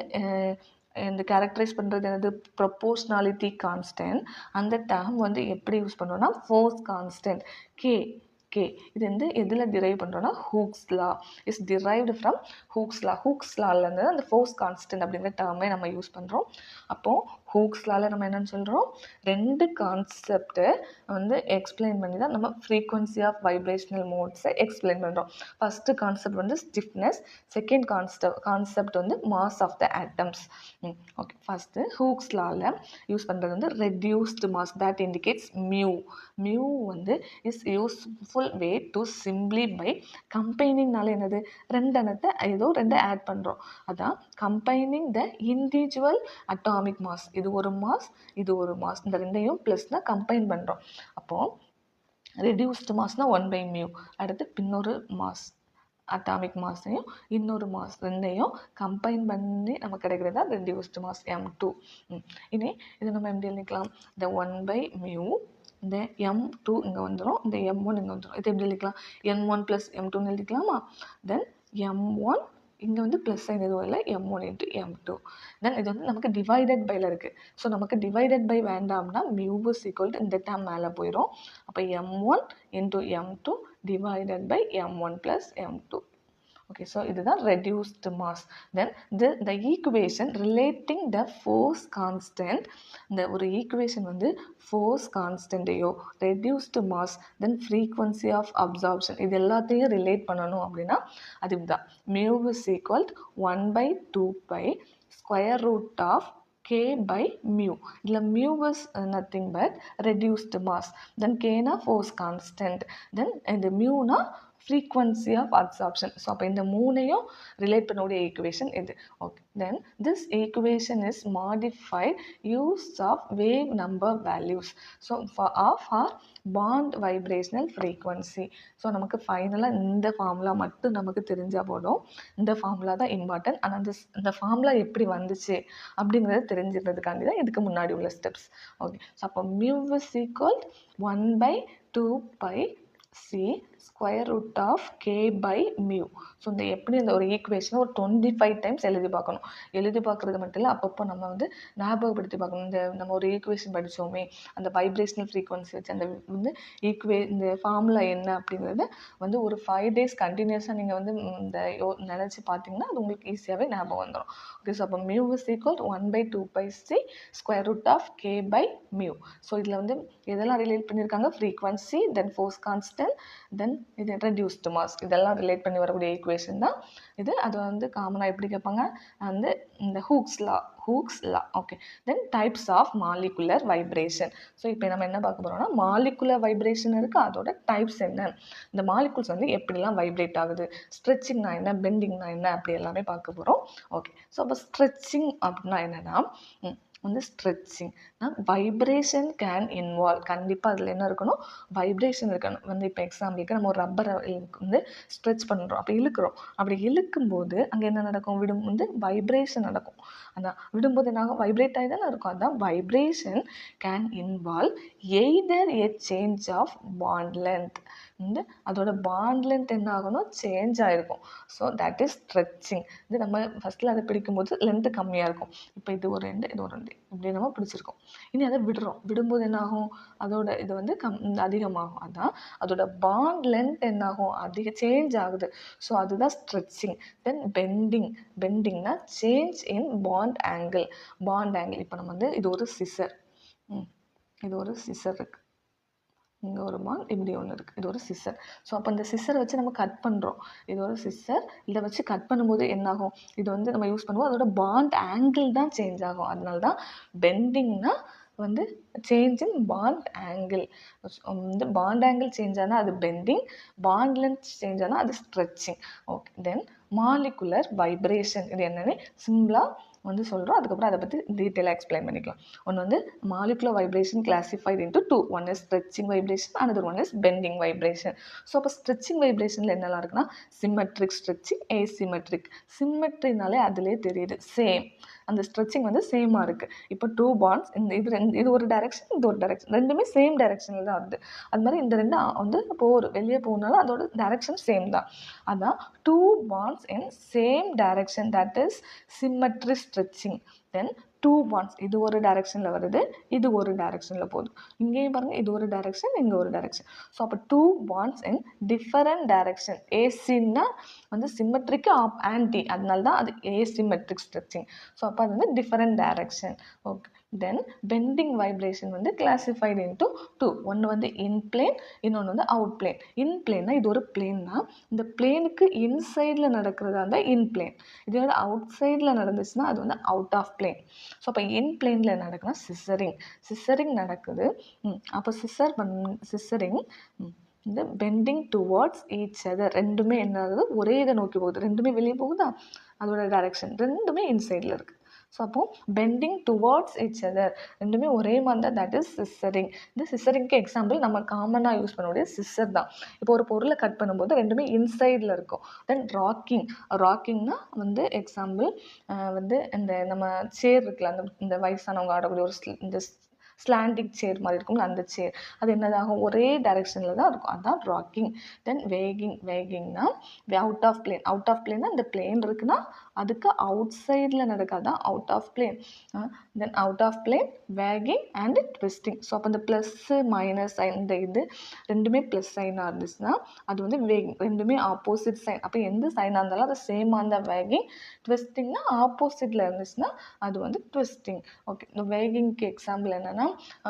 இந்த கேரக்டரைஸ் பண்ணுறது என்னது, ப்ரொப்போர்ஷ்னாலிட்டி கான்ஸ்டன்ட். அந்த டேர்ம் வந்து எப்படி யூஸ் பண்ணுறோன்னா ஃபோர்ஸ் கான்ஸ்டன்ட் கே. இது வந்து எதில் டிரைவ் பண்ணுறோன்னா Hooke's law is derived from Hooke's லாலேருந்து அந்த ஃபோர்ஸ் கான்ஸ்டன்ட் அப்படிங்கிற டேர்மே நம்ம யூஸ் பண்ணுறோம். அப்போது ஹூக்ஸ் லாவில் நம்ம என்னென்னு சொல்கிறோம், 2 கான்செப்டை வந்து எக்ஸ்பிளைன் பண்ணி தான் நம்ம ஃப்ரீக்வன்சி ஆஃப் வைப்ரேஷனல் மோட்ஸை எக்ஸ்பிளைன் பண்ணுறோம். ஃபஸ்ட்டு கான்செப்ட் வந்து ஸ்டிஃப்னஸ், செகண்ட் கான்செப்ட் வந்து mass of the atoms. Okay. First Hooke's லாவில் யூஸ் பண்ணுறது வந்து reduced mass, that indicates mu வந்து is useful way to simplify. கம்பைனிங்னால என்னது, 2 எண்ணத்தை ஏதோ 2 ஆட் பண்ணுறோம், அதான் combining the individual atomic mass. இது ஒரு மாஸ், இது ஒரு மாஸ், இந்த 2ஐயும் ப்ளஸ்னால் கம்பைன் பண்ணுறோம். அப்போது ரெடியூஸ்டு மாஸ்னால் 1/μ. அடுத்து இன்னொரு மாஸ், அட்டாமிக் மாஸையும் இன்னொரு மாஸ் 2ஐயும் கம்பைன் பண்ணி நமக்கு கிடைக்கிறது தான் ரெடியூஸ்டு மாஸ் M2. இனி இது நம்ம எப்படி எழுதிக்கலாம், இந்த 1/μ, இந்த M2 இங்கே வந்துடும், இந்த M1 இங்கே வந்துடும். இது எப்படி எழுதிக்கலாம், N1 + M2ன்னு எழுதிக்கலாமா. தென் M1 இங்கே வந்து ப்ளஸ் சைன் எதுவும் இல்லை, m1 இன்ட்டு m2. தென் இது வந்து நமக்கு டிவைடட் பையில் இருக்குது. ஸோ நமக்கு டிவைடட் பை வேண்டாம்னா மியூ இஸ் ஈக்குவல் டு இந்த டேம் மேலே போயிடும். அப்போ m1 into m2 divided by m1 plus m2. Okay, so this is the reduced mass. Then the equation relating the force constant, the ஒரு equation வந்து force constant ஐயோ reduced mass then frequency of absorption இது எல்லாத்தையும் relate பண்ணணும் அப்படின்னா அது இதுதான். mu is equal to 1 by 2 pi square root of k by mu. இதில் mu is nothing but reduced mass. Then k na force constant. Then இந்த mu na frequency of absorption. So அப்போ இந்த மூணையும் relate பண்ணக்கூடிய equation இது. Okay. Then this equation is modified use of wave number values. So for bond vibrational frequency. So நமக்கு ஃபைனலாக இந்த formula மட்டும் நமக்கு தெரிஞ்சால் போதும். இந்த ஃபார்முலா தான் இம்பார்ட்டன்ட். ஆனால் இந்த ஃபார்முலா எப்படி வந்துச்சு அப்படிங்கிறத தெரிஞ்சுக்கிறதுக்காண்டி தான் இதுக்கு முன்னாடி உள்ள ஸ்டெப்ஸ். ஓகே. ஸோ அப்போ mu is equal 1 by 2 pi c square root of k by mu. So இந்த எப்படி இந்த ஒரு ஈக்குவேஷனை ஒரு 25 டைம்ஸ் எழுதி பார்க்கணும். எழுதி பார்க்குறது மட்டும் இல்லை, அப்பப்போ நம்ம வந்து ஞாபகப்படுத்தி பார்க்கணும். இந்த நம்ம ஒரு ஈக்குவேஷன் படித்தோமே, அந்த வைப்ரேஷனல் ஃப்ரீக்வன்சி வச்சு அந்த வந்து இந்த ஃபார்முலா என்ன அப்படிங்கிறத வந்து ஒரு 5 days கண்டினியூஸாக நீங்கள் வந்து இந்த நினச்சி பார்த்தீங்கன்னா அது உங்களுக்கு ஈஸியாகவே ஞாபகம் வந்துடும். ஓகே. ஸோ அப்போ mu is equal 1 by 2 pi c square root of k by mu. So இதில் வந்து எதெல்லாம் ரிலேட் பண்ணியிருக்காங்க, frequency, then force constant, then இது ரெடியூஸ்டு மாஸ், இதெல்லாம் ரிலேட் பண்ணி வரக்கூடிய ஈக்குவேஷன் தான் இது. அது வந்து காமனாக எப்படி கேட்பாங்க, வந்து இந்த Hooke's law. Okay. Then types of molecular vibration. So இப்போ நம்ம என்ன பார்க்க போகிறோம்னா மாலிகுலர் வைப்ரேஷன் இருக்குது, அதோட டைப்ஸ் என்ன, இந்த மாலிகுல்ஸ் வந்து எப்படிலாம் வைப்ரேட் ஆகுது, ஸ்ட்ரெச்சிங்னா என்ன, பெண்டிங்னா என்ன, அப்படி எல்லாமே பார்க்க போகிறோம். ஓகே. ஸோ அப்போ ஸ்ட்ரெச்சிங் அப்படின்னா என்னென்னா வந்து ஸ்ட்ரெச்சிங் வைப்ரேஷன் கேன் இன்வால்வ். கண்டிப்பாக அதில் என்ன இருக்கணும், வைப்ரேஷன் இருக்கணும். வந்து இப்போ எக்ஸாம்பிளுக்கு நம்ம ஒரு ரப்பரை வந்து ஸ்ட்ரெச் பண்ணுறோம், அப்போ இழுக்கிறோம். அப்படி இழுக்கும்போது அங்கே என்ன நடக்கும், வந்து வைப்ரேஷன் நடக்கும். அதான் விடும்போது என்ன வைப்ரேட் ஆகி தானே இருக்கும். அதுதான் vibration can involve either a change of bond length. வந்து அதோட பாண்ட் லென்த் என்ன ஆகணும், சேஞ்ச் ஆகிருக்கும். So that is stretching. இது நம்ம ஃபஸ்ட்டில் அதை பிடிக்கும்போது லென்த்து கம்மியாக இருக்கும். இப்போ இது ஒரு ரெண்டு, இது ஒரு ரெண்டு, இப்படி நம்ம பிடிச்சிருக்கோம். இனி அதை விடும்போது என்ன ஆகும், அதோட இது வந்து அதிகமாகும். அதான் அதோட பாண்ட் லென்த் என்னாகும், சேஞ்ச் ஆகுது. ஸோ அதுதான் ஸ்ட்ரெச்சிங். தென் பெண்டிங்னா சேஞ்ச் இன் பாண்ட் ஆங்கிள். இப்போ நம்ம வந்து இது ஒரு சிசர், இது ஒரு சிசர் இருக்குது, இங்கே ஒரு பாண்ட், இப்படி ஒன்று இருக்குது, இது ஒரு சிசர். ஸோ அப்போ இந்த சிசரை வச்சு நம்ம கட் பண்ணுறோம். இது ஒரு சிசர், இதை வச்சு கட் பண்ணும்போது என்னாகும், இது வந்து நம்ம யூஸ் பண்ணுவோம், அதோட பாண்ட் ஆங்கிள் தான் சேஞ்ச் ஆகும். அதனால தான் பெண்டிங்னா வந்து சேஞ்ச் இன் பாண்ட் ஆங்கிள். இந்த பாண்ட் ஆங்கிள் சேஞ்ச் ஆனால் அது பெண்டிங், பாண்ட் லென்த் சேஞ்ச் ஆனால் அது ஸ்ட்ரெச்சிங். ஓகே. தென் மாலிகுலர் வைப்ரேஷன், இது என்னென்னு சிம்பிளாக வந்து சொல்கிறோம். அதுக்கப்புறம் அதை பற்றி டீட்டெயிலாக எக்ஸ்பிளைன் பண்ணிக்கலாம். ஒன்று வந்து molecular vibration classified into 2. One is stretching vibration, another one is bending vibration. So அப்போ ஸ்ட்ரெச்சிங் வைப்ரேஷனில் என்னெல்லாம் இருக்குன்னா சிம்மெட்ரிக் ஸ்ட்ரெச்சிங், ஏசிமெட்ரிக். சிம்மெட்ரினாலே அதிலே தெரியுது, சேம். அந்த ஸ்ட்ரெச்சிங் வந்து சேமாக இருக்குது. இப்போ 2 பாண்ட்ஸ், இது ஒரு டைரெக்ஷன், இது ஒரு டைரெக்ஷன், ரெண்டுமே சேம் டைரெக்ஷனில் தான் வருது. அது மாதிரி இந்த ரெண்டு வந்து வெளியே போகனாலும் அதோட டைரெக்ஷன் சேம் தான். அதான் 2 bonds in same direction, that is symmetric stretching. Then 2 bonds, இது ஒரு டைரெக்ஷனில் வருது, இது ஒரு டைரெக்ஷனில் போகுது. இங்கேயும் பாருங்கள், இது ஒரு டைரெக்ஷன், இங்கே ஒரு டைரெக்ஷன். ஸோ அப்போ 2 bonds in different direction. ஏசின்னா வந்து சிம்மெட்ரிக்கு ஆன்டி, அதனால தான் அது ஏசிமெட்ரிக் ஸ்ட்ரெச்சிங். ஸோ அப்போ அது வந்து டிஃபரெண்ட் டைரெக்ஷன். ஓகே. தென் பெண்டிங் வைப்ரேஷன் வந்து கிளாசிஃபைடு இன்ட்டு 2. ஒன்று வந்து இன் பிளேன், இன்னொன்று வந்து அவுட் பிளேன். இன் பிளேன்னா இது ஒரு பிளேன்னா இந்த பிளேனுக்கு இன்சைடில் நடக்கிறதா இருந்தால் இன் பிளேன், இதோட அவுட் சைடில் நடந்துச்சுன்னா அது வந்து அவுட் ஆஃப் பிளேன். ஸோ அப்போ இன் பிளேனில் நடக்குன்னா சிசரிங் நடக்குது. அப்போ சிசரிங் இந்த பெண்டிங் டுவார்ட்ஸ் ஈச் அதர். ரெண்டுமே என்ன ஆகுது, ஒரே இதை நோக்கி போகுது. ரெண்டுமே வெளியே போகுதா, அதோட டைரெக்ஷன் ரெண்டுமே இன்சைடில் இருக்குது. ஸோ அப்போது பெண்டிங் டுவார்ட்ஸ் ஈச் அதர், ரெண்டுமே ஒரே மாதிரி தான், தட் இஸ் சிசரிங். இந்த சிசரிங்க்கு எக்ஸாம்பிள் நம்ம காமனாக யூஸ் பண்ணக்கூடிய சிசர் தான். இப்போ ஒரு பொருளை கட் பண்ணும்போது ரெண்டுமே இன்சைடில் இருக்கும். தென் ராக்கிங்னா வந்து எக்ஸாம்பிள் வந்து இந்த நம்ம சேர் இருக்குல்ல, இந்த வயசானவங்க ஆடக்கூடிய ஒரு இந்த ஸ்லாண்டிங் சேர் மாதிரி இருக்கும்ல அந்த சேர், அது என்னதாகும் ஒரே டைரெக்ஷனில் தான் இருக்கும், அதுதான் ராக்கிங். தென் வேகிங்னா out of plane. Out of பிளேன்னா இந்த பிளேன் இருக்குன்னா அதுக்கு அவுட் சைடில் நடக்காதான் out of plane. Then out of plane, wagging and twisting. So அப்போ இந்த ப்ளஸ்ஸு மைனஸ் சைன் இந்த இது ரெண்டுமே ப்ளஸ் சைனாக இருந்துச்சுன்னா அது வந்து வேகிங். ரெண்டுமே ஆப்போசிட் சைன், அப்போ எந்த சைனாக இருந்தாலும் அது சேமாக இருந்தால் வேகிங். ட்விஸ்டிங்னா ஆப்போசிட்டில் இருந்துச்சுன்னா அது வந்து ட்விஸ்டிங். ஓகே, இந்த வேகிங்க்கு எக்ஸாம்பிள் என்னென்னா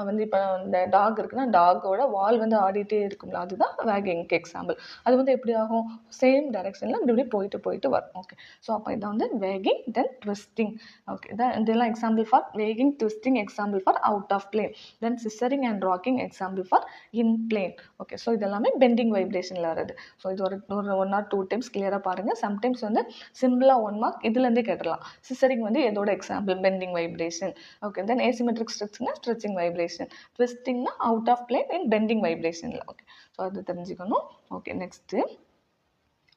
வந்து இப்போ இந்த டாக் இருக்குன்னா டாகோட வால் வந்து ஆடிட்டே இருக்கும்ல, அதுதான் வேகிங்க்கு எக்ஸாம்பிள். அது வந்து எப்படி ஆகும், சேம் டைரெக்ஷனில் இப்படி போயிட்டு வரும். ஓகே, ஸோ அப்போ இதான் வந்து வேகிங் தென் ட்விஸ்டிங். ஓகே, இதெல்லாம் example for wagging, twisting example for out of plane. Then scissoring and rocking example for in plane. Okay, so இதெல்லாமே பெண்டிங் வைப்ரேஷனில் வருது. ஸோ இது ஒரு 1 or 2 டைம்ஸ் கிளியராக பாருங்கள். சம்டைம்ஸ் வந்து சிம்பிளாக 1 மார்க் இதுலேருந்தே கேட்டுடலாம். சிசரிங் வந்து எதோட example, bending vibration. Okay, then asymmetric ஸ்ட்ரெச்சிங்னா ஸ்ட்ரெச்சிங் வைப்ரேஷன், ட்விஸ்டிங்னா out of plane in bending வைப்ரேஷனில். ஓகே, ஸோ அது தெரிஞ்சுக்கணும். Okay, next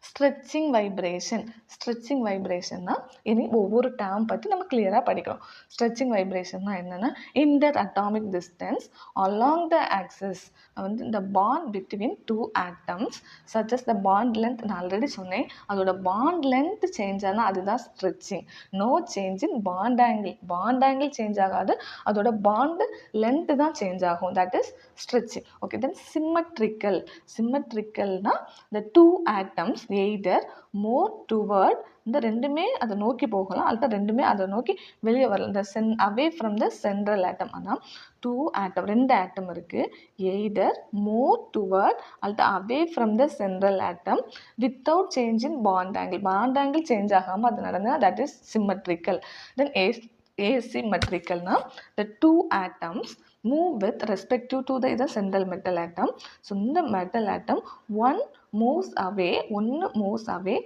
stretching vibration. Stretching வைப்ரேஷன்னா இனி ஒவ்வொரு டேர்ம் பற்றி நம்ம கிளியராக படிக்கிறோம். ஸ்ட்ரெச்சிங் வைப்ரேஷன்னா என்னென்னா interatomic distance along the axis வந்து இந்த bond between 2 atoms such as the bond length. நான் ஆல்ரெடி சொன்னேன், அதோட பாண்ட் லென்த் சேஞ்ச் ஆனால் அதுதான் ஸ்ட்ரெச்சிங். No change in bond angle. Bond angle change ஆகாது, அதோட பாண்டு லென்த்து தான் சேஞ்ச் ஆகும், that is stretching. Okay, then symmetrical. சிம்மெட்ரிக்கல்னா the 2 atoms either more toward இந்த ரெண்டுமே அதை நோக்கி போகலாம், அல்லது ரெண்டுமே அதை நோக்கி வெளியே வரலாம். இந்த அவே ஃப்ரம் த சென்ட்ரல் ஆட்டம். அதான் 2 atom, 2 atom இருக்குது, எய்தர் மோர் டுவர்ட் அல்லது away from the central atom without change in bond angle. Bond angle change ஆகாமல் அது நடந்தால் தட் இஸ் சிம்மெட்ரிக்கல். தென் asymmetricalனா the 2 atoms move with respective to the central metal atom. So இந்த metal atom one moves away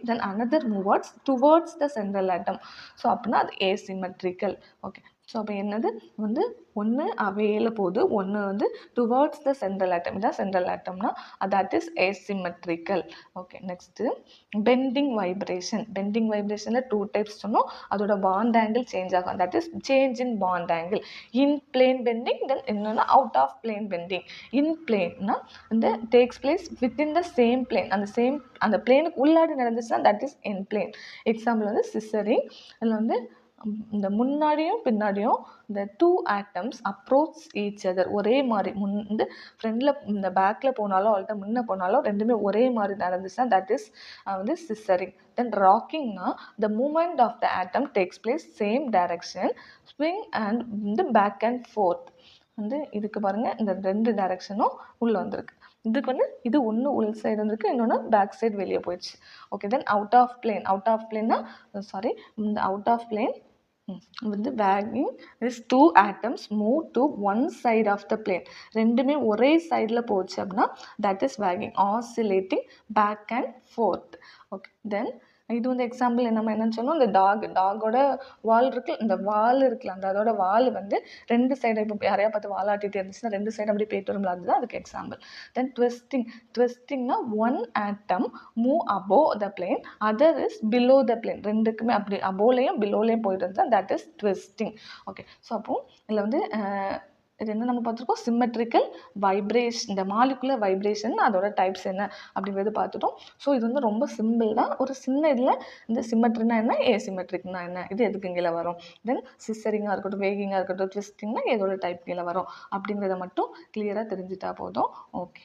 then another moves towards the central atom. So அப்படின்னா அது asymmetrical. Okay, so அப்போ என்னது வந்து ஒன்று அவேயில் போகுது, ஒன்று வந்து டுவர்ட்ஸ் த சென்ட்ரல் ஆட்டம். இதான் சென்ட்ரல் ஆட்டம்னா that is asymmetrical. Okay, next bending vibration. Bending வைப்ரேஷனில் 2 டைப்ஸ் சொன்னோம், அதோட பாண்ட் ஆங்கிள் சேஞ்ச் ஆகும், that is change in bond angle. In plane bending, then இன்னொன்று out of plane bending. In பிளேன்னா இந்த takes place within the same plane, அந்த பிளேனுக்கு உள்ளாடி நடந்துச்சுன்னா that is in plane. Example வந்து சிசரிங். அதில் வந்து இந்த முன்னாடியும் பின்னாடியும் இந்த 2 atoms அப்ரோச் ஈச் அதர். ஒரே மாதிரி வந்து ஃப்ரண்டில் இந்த பேக்கில் போனாலும் அவள்கிட்ட முன்னே போனாலும் ரெண்டுமே ஒரே மாதிரி நடந்துச்சுன்னா தட் இஸ் வந்து சிசரிங். தென் ராக்கிங்னா the movement of the atom takes place same direction, swing and இந்த பேக் அண்ட் ஃபோர்த். வந்து இதுக்கு பாருங்கள், இந்த 2 டைரக்ஷனும் உள்ளே வந்திருக்கு. இதுக்கு வந்து இது ஒன்று உள் சைடு வந்திருக்கு, இன்னொன்று பேக் சைடு வெளியே போயிடுச்சு. Okay, then out of plane. Out of பிளேன்னா இந்த அவுட் ஆஃப் பிளேன் வந்து wagging is 2 atoms move to one side of the plane. ரெண்டுமே ஒரே சைடில் போச்சு அப்படின்னா that is wagging. Oscillating back and forth. Okay, then இது வந்து எக்ஸாம்பிள் நம்ம என்னன்னு சொன்னோம், இந்த டாகோட வால் இருக்குது, இந்த வால் இருக்குல்ல அந்த அதோட வால் வந்து 2 சைடு இப்போ யாரையா பார்த்து வாலாட்டிட்டு இருந்துச்சுன்னா 2 சைடு அப்படி போயிட்டு வரும்ல, அதுதான் அதுக்கு எக்ஸாம்பிள். தென் ட்விஸ்டிங்னா 1 atom move above the plane, other is below the plane. ரெண்டுக்குமே அப்படி அபோலையும் பிலோலையும் போயிட்டு இருந்தால் that is twisting. Okay, so அப்போ இதில் வந்து இது என்ன நம்ம பார்த்துருக்கோம், சிம்மெட்ரிக்கல் வைப்ரேஷன். இந்த மாலிகுலர் வைப்ரேஷன் அதோட டைப்ஸ் என்ன அப்படிங்கிறது பார்த்துட்டோம். ஸோ இது வந்து ரொம்ப சிம்பிள் தான். ஒரு சின்ன இதில் இந்த சிம்மெட்ரினா என்ன, ஏசிமெட்ரிக்னா என்ன, இது எதுக்கு கீழே வரும், தென் சிசரிங்காக இருக்கட்டும், வேகிங்காக இருக்கட்டும், ட்விஸ்டிங்னா எதோட டைப் கீழே வரும் அப்படிங்கிறத மட்டும் கிளியராக தெரிஞ்சுட்டா போதும். Okay,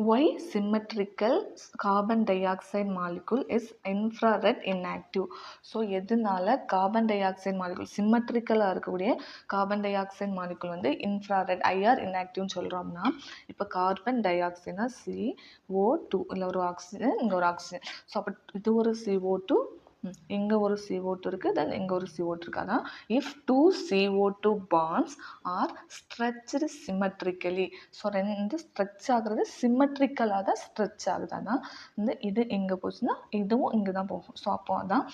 why symmetrical carbon dioxide molecule is infrared inactive. So எதனால கார்பன் டை ஆக்சைடு மாலிகுல் சிம்மெட்ரிக்கலாக இருக்கக்கூடிய கார்பன் டை ஆக்சைடு மாலிகுல் வந்து இன்ஃப்ராரெட் ஐஆர் இன்ஆக்டிவ்னு சொல்கிறோம்னா, இப்போ கார்பன் டை ஆக்சைடுனா CO2, இல்லை ஒரு ஆக்சிஜன், இங்கே ஒரு ஆக்சிஜன். ஸோ அப்போ இது ஒரு CO2, இங்கே ஒரு CO2 இருக்குது, தென் இங்கே ஒரு CO2 இருக்குது. அதான் if 2 CO2 bonds are stretched symmetrically. So ரெண்டு ஸ்ட்ரெச் ஆகுறது சிம்மெட்ரிக்கலாக தான் ஸ்ட்ரெச் ஆகுது. அதான் இந்த இது இங்கே போச்சுன்னா இதுவும் இங்கே தான் போகும். ஸோ அப்போ அதான்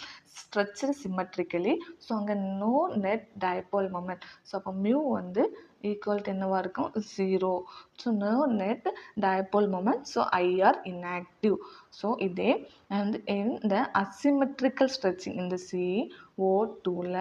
ஸ்ட்ரெச்டு சிம்மெட்ரிக்கலி. ஸோ அங்கே no net dipole moment. So அப்போ மியூ வந்து ஈக்குவல் டு என்னவா இருக்கும் 0. So no net dipole moment. So IR inactive. So இதே and இந்த அசிமெட்ரிக்கல் ஸ்ட்ரெச்சிங் இந்த CO2ல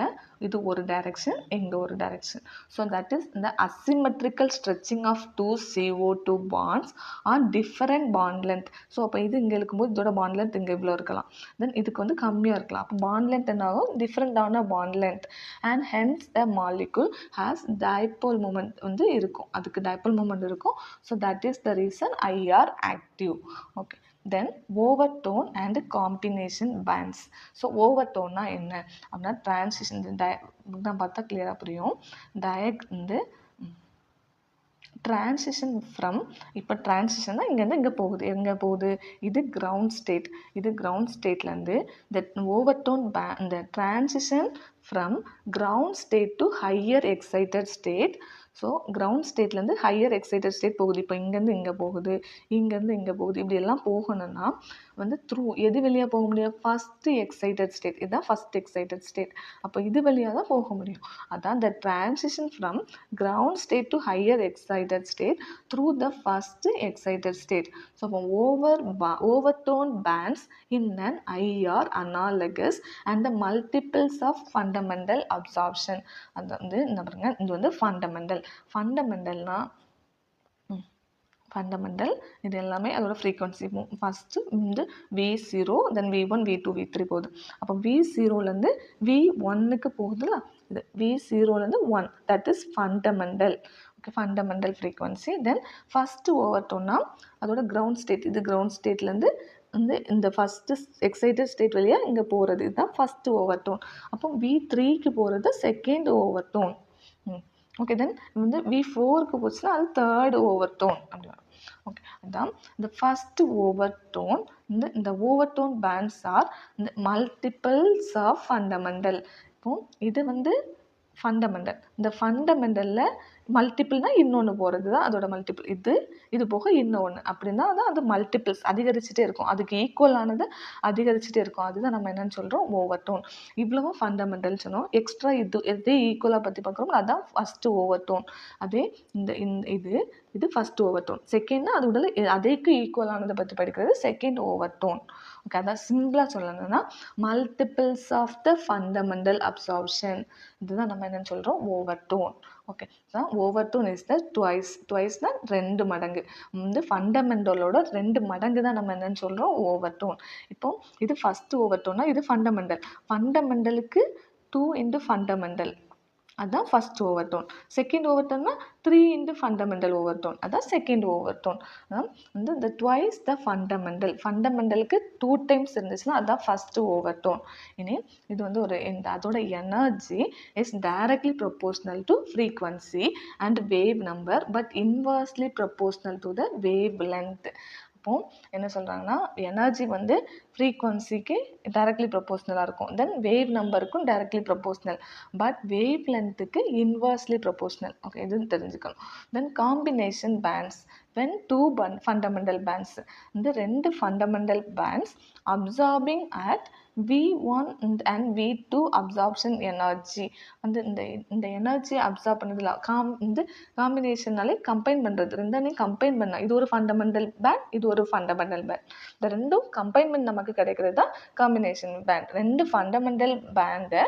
இது ஒரு டைரக்ஷன், இங்கே ஒரு டைரக்ஷன். ஸோ தட் இஸ் இந்த asymmetrical stretching of 2 CO2 bonds on different bond length. So அப்போ இது இங்கே இருக்கும்போது இதோட பாண்ட் லென்த் இங்கே இவ்வளோ இருக்கலாம், தென் இதுக்கு வந்து கம்மியாக இருக்கலாம். அப்போ பாண்ட் லென்த் என்ன ஆகும், டிஃப்ரெண்டான bond length and hence the molecule has dipole moment வந்து இருக்கும், அதுக்கு டைபோல் மூமெண்ட் இருக்கும். So that is the reason IR active. Okay, then overtone and combination bands. So ஓவர்டோன்னா என்ன அப்படின்னா டிரான்சிஷன் நான் பார்த்தா கிளியராக புரியும். வந்து டிரான்சிஷன் ஃப்ரம், இப்போ டிரான்சிஷன்னா இங்கேருந்து இங்கே போகுது, எங்கே போகுது, இது கிரவுண்ட் ஸ்டேட், இது கிரவுண்ட் ஸ்டேட்லேருந்து இந்த ஓவர்டோன் இந்த transition from ground state to higher excited state. So ground ஸ்டேட்லேருந்து ஹையர் எக்ஸைட்டட் ஸ்டேட் போகுது. இப்போ இங்கேருந்து இங்கே போகுது, இங்கேருந்து இங்கே போகுது, இப்படி எல்லாம் போகணும்னா வந்து த்ரூ எது வழியாக போக முடியும், ஃபஸ்ட்டு எக்ஸைட்டட் ஸ்டேட். இதுதான் ஃபஸ்ட் எக்ஸைட்டட் ஸ்டேட். அப்போ இது வழியாக தான் போக முடியும். அதான் the transition from ground state to higher excited state through the first excited state. So அப்போ overtone bands in an IR analogous and the multiples of fundamental absorption. அது வந்து என்ன பாருங்க, இது வந்து ஃபண்டமெண்டல்னா ஃபண்டமெண்டல் இது எல்லாமே அதோட ஃப்ரீக்வன்சி. ஃபஸ்ட்டு வந்து V0, தென் V1, V2, V3 போகுது. அப்போ V0லேருந்து V1க்கு போகுதுல்ல, இது V0லேருந்து 1, that is fundamental. Okay, fundamental frequency. Then first ஓவர்டோன்னா அதோட கிரவுண்ட் ஸ்டேட், இது கிரவுண்ட் ஸ்டேட்லேருந்து வந்து இந்த ஃபஸ்ட்டு எக்ஸைட்டட் ஸ்டேட் வழியாக இங்கே போகிறது, இதுதான் ஃபஸ்ட்டு ஓவர்டோன். அப்போ V3க்கு போகிறது செகண்ட் ஓவர்டோன். ஓகே, தென் வந்து V4க்கு போச்சுன்னா அது தேர்ட் ஓவர்டோன் அப்படி வரும். ஓகே, அதான் இந்த ஃபஸ்ட் ஓவர்டோன். இந்த ஓவர்டோன் பேண்ட்ஸ் ஆர் இந்த மல்டிபிள்ஸ் ஆஃப் ஃபண்டமெண்டல். இப்போ இது வந்து ஃபண்டமெண்டல், இந்த ஃபண்டமெண்டலில் மல்டிபிள்னால் இன்னொன்று போகிறது தான் அதோட மல்டிபிள். இது போக இன்னொன்று அப்படின்னா தான் அது மல்டிபிள்ஸ் அதிகரிச்சுட்டே இருக்கும், அதுக்கு ஈக்குவலானது அதிகரிச்சுட்டே இருக்கும். அதுதான் நம்ம என்னென்னு சொல்கிறோம், ஓவர்டோன். இவ்வளவும் ஃபண்டமெண்டல் சொன்னோம். எக்ஸ்ட்ரா எதே ஈக்குவலாக பற்றி பார்க்குறோம், அதான் ஃபஸ்ட்டு ஓவர்டோன். அதே இது ஃபஸ்ட் ஓவர்டோன். செகண்ட்னா அது உடல் அதேக்கு ஈக்குவலானதை பற்றி படிக்கிறது செகண்ட் ஓவர்டோன். ஓகே, அதான் சிம்பிளாக சொல்லணும்னா multiples of the fundamental absorption. இதுதான் நம்ம என்னென்னு சொல்கிறோம், ஓவர்டோன். ஓகே, ஓவர்டோன் இஸ் த ட்வைஸ்னால் 2 மடங்கு. வந்து ஃபண்டமெண்டலோட 2 மடங்கு தான் நம்ம என்னென்னு சொல்கிறோம், ஓவர்டோன். இப்போ இது ஃபஸ்ட்டு ஓவர்டோன்னா இது ஃபண்டமெண்டலுக்கு 2 இன்ட்டு ஃபண்டமெண்டல், அதுதான் ஃபஸ்ட் ஓவர்டோன். செகண்ட் ஓவர்டோன்னா 3 இன்ட்டு ஃபண்டமெண்டல் ஓவர்டோன், அதுதான் செகண்ட் ஓவர்டோன். வந்து இந்த ட்வைஸ் த ஃபண்டமெண்டலுக்கு 2 டைம்ஸ் இருந்துச்சுன்னா அதுதான் ஃபஸ்ட்டு ஓவர்டோன். இனி இது வந்து அதோட energy is directly proportional to frequency and wave number but inversely proportional to the wavelength. அப்போது என்ன சொல்கிறாங்கன்னா எனர்ஜி வந்து ஃப்ரீக்வன்சிக்கு டைரக்ட்லி ப்ரொபோர்ஷ்னலாக இருக்கும், தென் வேவ் நம்பருக்கும் டைரக்ட்லி ப்ரொபோர்ஷ்னல், பட் வேவ் லென்த்துக்கு இன்வர்ஸ்லி ப்ரொபோர்ஷ்னல். ஓகே, இதுன்னு தெரிஞ்சுக்கணும். Then combination bands when 2 fundamental bands, இந்த 2 fundamental bands absorbing at V1 and V2 absorption energy. வந்து இந்த எனர்ஜி அப்சார்ப் பண்ணதில் இந்த காம்பினேஷனாலே கம்பைன் பண்ணுறது, ரெண்டையும் கம்பைன் பண்ணால் இது ஒரு ஃபண்டமெண்டல் பேண்ட், இது ஒரு ஃபண்டமெண்டல் பேண்ட். இந்த ரெண்டும் கம்பைன் பண்ணி நமக்கு கிடைக்கிறது தான் காம்பினேஷன் பேண்ட். 2 ஃபண்டமெண்டல் பேண்டை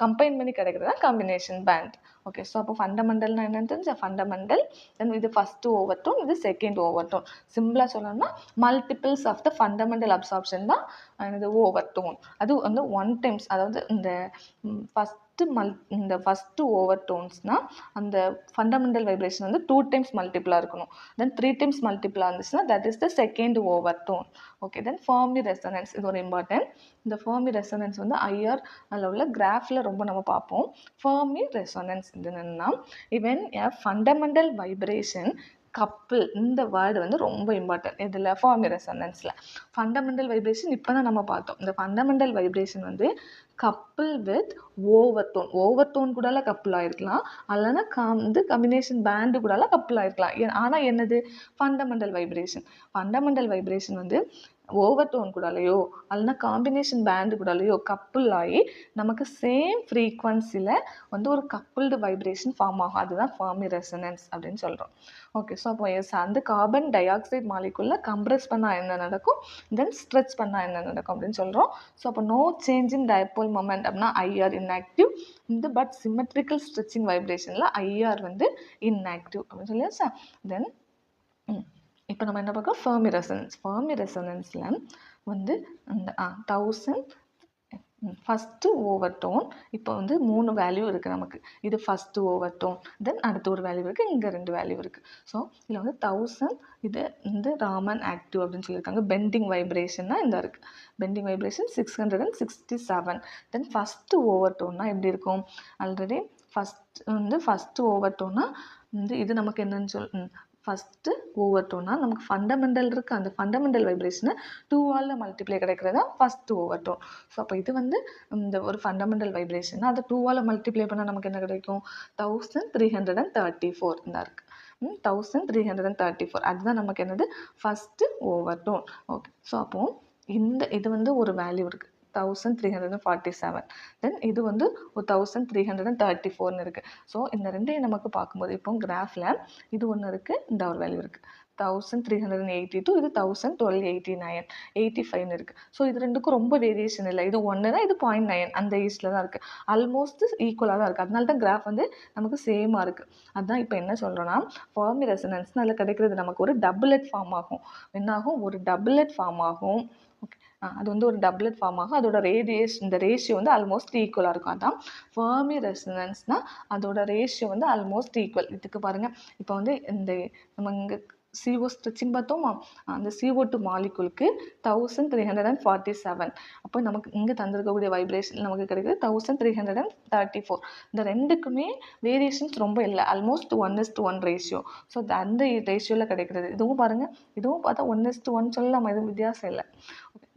கம்பைன் பண்ணி கிடைக்கிறது தான் காம்பினேஷன் பேண்ட். ஓகே, ஸோ அப்போ ஃபண்டமெண்டல்னா என்னன்னு தெரிஞ்ச ஃபண்டமெண்டல், தென் இது ஃபஸ்ட்டு ஓவர்டோன், இது செகண்ட் ஓவர்டோன். சிம்பிளாக சொல்லணும்னா multiples of the fundamental absorption தான் இது ஓவர்டோன். அது வந்து 1 டைம்ஸ், அதாவது இந்த ஃபஸ்ட்டு ஓவர்டோன்ஸ்னால் அந்த ஃபண்டமெண்டல் வைப்ரேஷன் வந்து 2 டைம்ஸ் மல்டிபிளாக இருக்கணும், தென் 3 டைம்ஸ் மல்டிபிளாக இருந்துச்சுன்னா that is the second overtone. Okay, then Fermi resonance, இது ஒரு இம்பார்ட்டன்ட். இந்த ஃபெர்மி ரெசனன்ஸ் வந்து ஐஆர் அதில் உள்ள கிராஃபில் ரொம்ப நம்ம பார்ப்போம். ஃபெர்மி ரெசனன்ஸ் இது என்னென்னா, ஈவன் எ ஃபண்டமெண்டல் வைப்ரேஷன் கப்பிள், இந்த வேர்டு வந்து ரொம்ப இம்பார்ட்டன்ட். இதில் ஃபெர்மி ரெசனன்ஸில் ஃபண்டமெண்டல் வைப்ரேஷன் இப்போ தான் நம்ம பார்த்தோம். இந்த ஃபண்டமெண்டல் வைப்ரேஷன் வந்து கப்பிள் வித் ஓவர்டோன் கூடால கப்பிள் ஆகிருக்கலாம், அல்லனா வந்து கம்பினேஷன் பேண்டு கூடால கப்பிள் ஆகிருக்கலாம். ஆனால் என்னது ஃபண்டமெண்டல் வைப்ரேஷன் வந்து ஓவர் டோன் கூடலையோ அல்லனா காம்பினேஷன் பேண்டு கூடலையோ கப்புள் ஆகி நமக்கு சேம் ஃப்ரீக்வன்சியில் வந்து ஒரு கப்புள்டு வைப்ரேஷன் ஃபார்ம் ஆகும். அதுதான் ஃபெர்மி ரெசனன்ஸ் அப்படின்னு சொல்கிறோம். ஓகே, ஸோ அப்போ அந்த கார்பன் டை ஆக்சைடு மாலிகுலில் கம்ப்ரெஸ் பண்ணால் என்ன நடக்கும், தென் ஸ்ட்ரெச் பண்ணால் என்ன நடக்கும் அப்படின்னு சொல்கிறோம். ஸோ அப்போ no change in dipole moment அப்படின்னா ஐஆர் இன்ஆக்டிவ், இந்த பட் சிமெட்ரிக்கல் ஸ்ட்ரெச்சிங் வைப்ரேஷனில் ஐஆர் வந்து இன்ஆக்டிவ் அப்படின்னு சொல்லியாச்சா. தென் இப்போ நம்ம என்ன பார்க்கோம், ஃபெர்மி ரெசனன்ஸில் வந்து இந்த 1000 ஃபஸ்ட்டு ஓவர் டோன். இப்போ வந்து 3 வேல்யூ இருக்குது நமக்கு. இது ஃபஸ்ட்டு ஓவர் டோன், தென் அடுத்து ஒரு வேல்யூ இருக்குது, இங்கே 2 வேல்யூ இருக்குது. ஸோ இதில் வந்து 1000 இது வந்து ராமன் ஆக்டிவ் அப்படின்னு சொல்லியிருக்காங்க. பெண்டிங் வைப்ரேஷன்னா இந்த இருக்குது, பெண்டிங் வைப்ரேஷன் 667. தென் ஃபஸ்ட்டு ஓவர் டோன்னா எப்படி இருக்கும், ஆல்ரெடி ஃபஸ்ட்டு ஓவர் டோன்னா வந்து இது நமக்கு என்னன்னு ஃபஸ்ட்டு ஓவர் டோன்னா நமக்கு ஃபண்டமெண்டல் இருக்குது, அந்த ஃபண்டமெண்டல் வைப்ரேஷனை 2ஆல் மல்டிப்ளை கிடைக்கிறது தான் ஃபஸ்ட்டு ஓவர் டோன். ஸோ அப்போ இது வந்து இந்த ஒரு ஃபண்டமெண்டல் வைப்ரேஷன், அதை 2ஆல் மல்டிப்ளை பண்ணால் நமக்கு என்ன கிடைக்கும், 1334 இந்த இருக்குது. 1334 அதுதான் நமக்கு என்னது first overtone. Okay, so அப்போது இது வந்து ஒரு வேல்யூ இருக்குது 1347, தென் இது வந்து 1334 இருக்குது. ஸோ இந்த ரெண்டையும் நமக்கு பார்க்கும்போது இப்போ கிராஃபில் இது ஒன்று இருக்குது, இந்த ஒரு வேல்யூ இருக்குது 1382, இது 1289, 85 இருக்குது. ஸோ இது ரெண்டுக்கும் ரொம்ப வேரியேஷன் இல்லை, இது 1னா இது 0.9 அந்த ஈஸ்டில் தான் இருக்குது, ஆல்மோஸ்ட் ஈக்குவலாக தான் இருக்குது. அதனால தான் கிராஃப் வந்து நமக்கு சேமாக இருக்குது. அதுதான் இப்போ என்ன சொல்கிறோன்னா ஃபெர்மி ரெசனன்ஸ் அதில் கிடைக்கிறது நமக்கு ஒரு டபுளெட் ஃபார்ம் ஆகும். என்னாகும், ஒரு டபுளெட் ஃபார்ம் ஆகும். ஓகே, அது வந்து ஒரு டபுளெட் ஃபார்ம் ஆகும். அதோட இந்த ரேஷியோ வந்து ஆல்மோஸ்ட் ஈக்குவலாக இருக்கும். அதான் ஃபெர்மி ரெசனன்ஸ்னால் அதோட ரேஷியோ வந்து ஆல்மோஸ்ட் ஈக்குவல். இதுக்கு பாருங்கள், இப்போ வந்து இந்த நம்ம இங்கே CO ஸ்ட்ரெச்சிங் பார்த்தோமா, அந்த CO2 மாலிகுலுக்கு 1347. அப்போ நமக்கு இங்கே தந்திருக்கக்கூடிய வைப்ரேஷன் நமக்கு கிடைக்குது 1334. இந்த ரெண்டுக்குமே வேரியேஷன்ஸ் ரொம்ப இல்லை, ஆல்மோஸ்ட் 1:1 ரேஷியோ. ஸோ அந்த ரேஷியோவில் கிடைக்கிறது. இதுவும் பாருங்கள், இதுவும் பார்த்தா 1:1 சொல்லலாம், எதுவும் வித்தியாசம் இல்லை.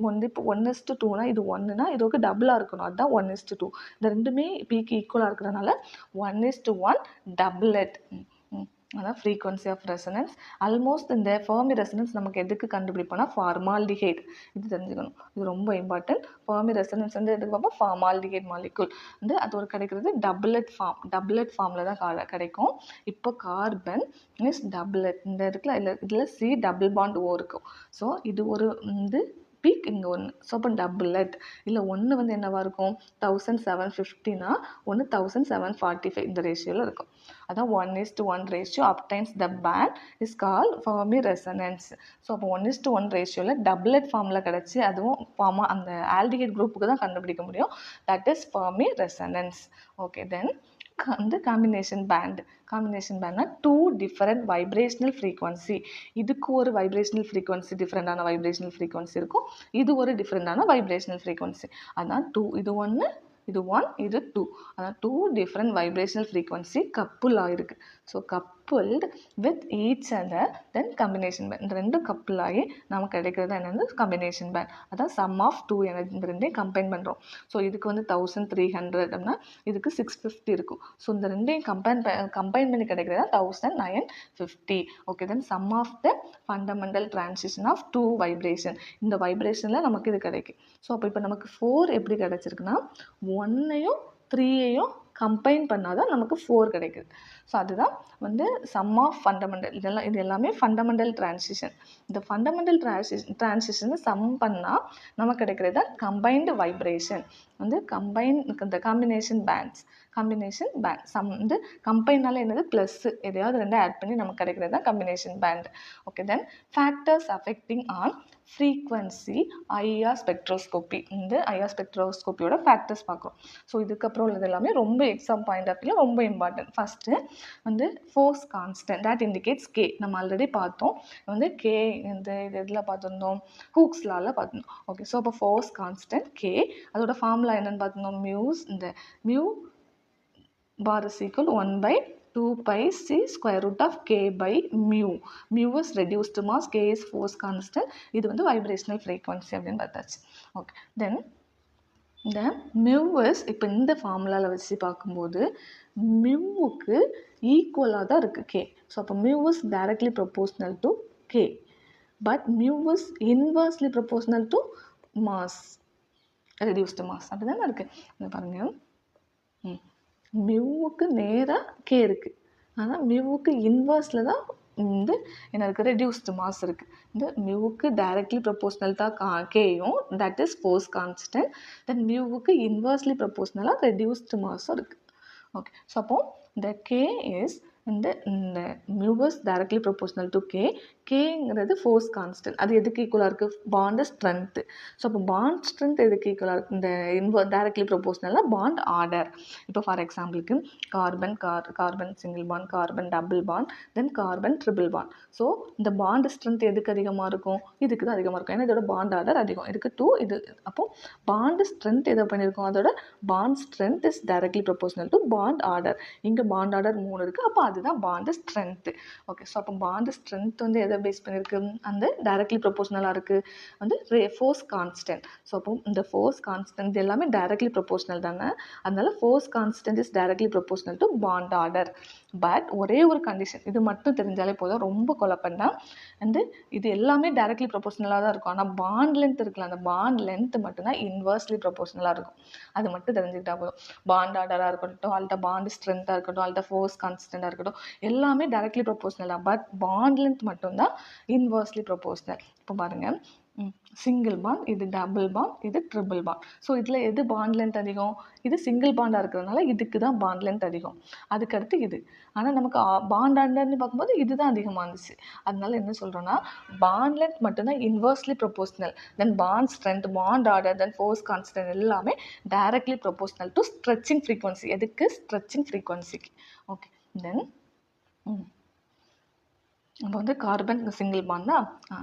வந்து இப்போ 1:2னா இது 1னா இதுக்கு டபுளாக இருக்கணும், அதுதான் 1:2. இந்த ரெண்டுமே பிக்கு ஈக்குவலாக இருக்கிறதுனால 1:1 டபுளெட். அதான் ஃப்ரீக்வன்சி ஆஃப் ரெசனன்ஸ். ஆல்மோஸ்ட் இந்த ஃபெர்மி ரெசனன்ஸ் நமக்கு எதுக்கு கண்டுபிடிப்போம்னா ஃபார்மால்டிஹைட், இது தெரிஞ்சுக்கணும், இது ரொம்ப இம்பார்ட்டன்ட். ஃபெர்மி ரெசனன்ஸ் வந்து எதுக்கு பார்ப்போம், ஃபார்மால்டிஹைட் மாலிகுல் வந்து அது ஒரு கிடைக்கிறது டபுளெட் ஃபார்மில் தான் கிடைக்கும். இப்போ கார்பன் இஸ் டபுளெட், இந்த இடத்துல இதில் C டபுள் பாண்ட் O இருக்கும். ஸோ இது ஒரு வந்து பீக், இங்கே ஒன்று. ஸோ அப்போ டபுளெட் இல்லை ஒன்று வந்து என்னவாக இருக்கும், 1750னா ஒன்று 1745 இந்த ரேஷியோவில் இருக்கும். அதான் 1:1 ratio obtains the band is call Fermi resonance. So அப்போ 1:1 ரேஷியோவில் டபுளெட் ஃபார்மில் கிடச்சி அதுவும் அந்த ஆல்டிஹைட் குரூப்புக்கு தான் கண்டுபிடிக்க முடியும். That is Fermi resonance. Okay, then வந்து காம்பினேஷன் பேண்ட்னா 2 டிஃபரெண்ட் வைப்ரேஷனல் ஃப்ரீக்வன்சி. இதுக்கு ஒரு வைப்ரேஷனல் ஃப்ரீக்வன்சி, டிஃப்ரெண்டான வைப்ரேஷனல் ஃப்ரீக்வன்சி இருக்கும், இது ஒரு டிஃப்ரெண்டான வைப்ரேஷனல் ஃப்ரீக்வன்சி. அதான் 2, இது 1, இது 1, இது 2. அதான் 2 டிஃப்ரெண்ட் வைப்ரேஷனல் ஃப்ரீக்வன்சி கப்புள் ஆகிருக்கு. ஸோ coupled with each other, then combination band. இந்த ரெண்டும் கப்புள் ஆகி நமக்கு கிடைக்கிறது என்னென்னு கம்பினேஷன் பேண்ட். அதான் சம் ஆஃப் 2 எனர்ஜி, இந்த ரெண்டையும் கம்பைன் பண்ணுறோம். ஸோ இதுக்கு வந்து 1300 அப்படின்னா இதுக்கு 650 இருக்கும். ஸோ இந்த ரெண்டையும் கம்பைன் பண்ணி கிடைக்கிறது 1950. Okay, then sum of the fundamental transition of 2 vibration. இந்த வைப்ரேஷனில் நமக்கு இது கிடைக்கும். ஸோ இப்போ நமக்கு 4 எப்படி கிடைச்சிருக்குன்னா 1ஐயும் 3ஐயும் கம்பைன் பண்ணால் தான் நமக்கு 4 கிடைக்குது. ஸோ அதுதான் வந்து சம் ஆஃப் ஃபண்டமெண்டல். இது எல்லாமே ஃபண்டமெண்டல் டிரான்சிஷன். இந்த ஃபண்டமெண்டல் டிரான்சிஷனை சம் பண்ணால் நமக்கு கிடைக்கிறது தான் கம்பைன்டு வைப்ரேஷன், வந்து இந்த காம்பினேஷன் பேண்ட் சம் வந்து கம்பைனால என்னது ப்ளஸ்ஸு, எதையாவது ரெண்டு ஆட் பண்ணி நமக்கு கிடைக்கிறது தான் combination band. Okay, then factors affecting on frequency IR spectroscopy. இந்த ஐஆர் ஸ்பெக்ட்ரோஸ்கோப்பியோட ஃபேக்டர்ஸ் பார்க்குறோம். ஸோ இதுக்கப்புறம் உள்ளது எல்லாமே ரொம்ப எக்ஸாம் பாயிண்ட் ஆஃப் வியூ ரொம்ப இம்பார்ட்டன்ட். ஃபஸ்ட்டு வந்து force constant, that indicates K. நம்ம ஆல்ரெடி பார்த்தோம், வந்து கே இந்த இதில் பார்த்துருந்தோம், ஹூக்ஸ் லாவில் பார்த்துருந்தோம். ஓகே, ஸோ அப்போ ஃபோர்ஸ் கான்ஸ்டன்ட் கே, அதோட ஃபார்முலா என்னென்னு பார்த்துருந்தோம், mu bar is equal 1/2 pi c square root of k by mu. Mu is reduced mass, k is force constant. இது வந்து vibrational frequency அப்படின்னு பார்த்தாச்சு. ஓகே, தென் இந்த mu is இப்போ இந்த ஃபார்முலாவில் வச்சு பார்க்கும்போது மியூவுக்கு ஈக்குவலாக தான் இருக்குது k. ஸோ அப்போ mu is directly proportional to k. but mu is inversely proportional to mass, reduced mass. அப்படி தானே இருக்குது. இதை பாருங்கள், மியூவுக்கு நேராக கே இருக்குது, ஆனால் மியூவுக்கு இன்வர்ஸில் தான் வந்து என்ன இருக்குது, ரெடியூஸ்டு மாஸ் இருக்குது. இந்த மியூவுக்கு டைரக்ட்லி ப்ரொபோஷ்னல் தான் கேயும், that is force constant. Then மியூவுக்கு இன்வர்ஸ்லி ப்ரொபோஷ்னலாக ரெடியூஸ்டு மாஸும் இருக்குது. ஓகே, ஸோ அப்போ இந்த கே இஸ் இந்த mu is directly proportional to k. கேங்கிறது ஃபோர்ஸ் கான்ஸ்டன்ட். அது எதுக்கு ஈக்குவலாக இருக்குது, பாண்டு ஸ்ட்ரென்த்து. ஸோ அப்போ பாண்ட் ஸ்ட்ரென்த் எதுக்கு ஈக்குவலாக இருக்குது, இந்த டைரக்ட்லி ப்ரொபோஷ்னலாக பாண்ட் ஆர்டர். இப்போ ஃபார் எக்ஸாம்பிளுக்கு carbon single bond, carbon double bond, then carbon triple bond. So இந்த பாண்ட் ஸ்ட்ரென்த் எதுக்கு அதிகமாக இருக்கும், இதுக்கு தான் அதிகமாக இருக்கும். ஏன்னா இதோட பாண்ட் ஆர்டர் அதிகம், இதுக்கு 2 இது. அப்போ பாண்ட் ஸ்ட்ரென்த் எதை பண்ணியிருக்கோம், அதோட bond strength is directly proportional to bond order. இங்கே பாண்ட் ஆர்டர் 3 இருக்குது, அப்போ அதுதான் பாண்டு ஸ்ட்ரென்த்து. ஓகே, ஸோ அப்போ பாண்டு ஸ்ட்ரென்த் வந்து எதை பேஸ் பண்ணியிருக்கு, அந்த டைரக்ட்லி ப்ரொபோஷ்னலாக இருக்குது வந்து ஃபோர்ஸ் கான்ஸ்டன்ட். ஸோ அப்போ இந்த ஃபோர்ஸ் கான்ஸ்டன்ட் எல்லாமே டைரக்ட்லி ப்ரொபோஷ்னல் தானே, அதனால force constant is directly proportional to bond order. But ஒரே ஒரு கண்டிஷன், இது மட்டும் தெரிஞ்சாலே போதும், ரொம்ப குழப்பம் தான். வந்து இது எல்லாமே டைரக்ட்லி ப்ரொபோஷ்னலாக தான் இருக்கும், ஆனால் பாண்ட் லென்த் இருக்குல்ல, அந்த பாண்ட் லென்த் மட்டும்தான் இன்வர்ஸ்லி ப்ரொபோஷ்னலாக இருக்கும். அது மட்டும் தெரிஞ்சுக்கிட்டா போதும். பாண்ட் ஆர்டராக இருக்கட்டும், அல்லது பாண்ட் ஸ்ட்ரென்த்தாக இருக்கட்டும், அல்லது ஃபோர்ஸ் கான்ஸ்டன்டாக இருக்கட்டும், எல்லாமே டைரக்ட்லி ப்ரொபோஷ்னல் தான். பட் பாண்ட் லென்த் மட்டும்தான் இன்வர்ஸ்லி ப்ரொபோஷ்னல். இப்போ பாருங்கள், சிங்கிள் பாண்ட், இது டபுள் பாண்ட், இது ட்ரிபிள் பாண்ட். ஸோ இதில் எது பாண்ட் லென்த் அதிகம், இது சிங்கிள் பாண்டாக இருக்கிறதுனால இதுக்கு தான் பாண்ட் லென்த் அதிகம், அதுக்கடுத்து இது. ஆனால் நமக்கு பாண்ட் ஆர்டர்னு பார்க்கும்போது இதுதான் அதிகமாக இருந்துச்சு. அதனால என்ன சொல்கிறோன்னா, பாண்ட் லென்த் மட்டும்தான் இன்வர்ஸ்லி ப்ரொபோஷ்னல். தென் பாண்ட் ஸ்ட்ரென்த், பாண்ட் ஆர்டர், தென் ஃபோர்ஸ் கான்ஸ்டன்ட் எல்லாமே directly proportional to stretching frequency. எதுக்கு, ஸ்ட்ரெச்சிங் ஃப்ரீக்வன்சிக்கு. ஓகே, தென் இப்போ வந்து கார்பன் சிங்கிள் பாண்டா,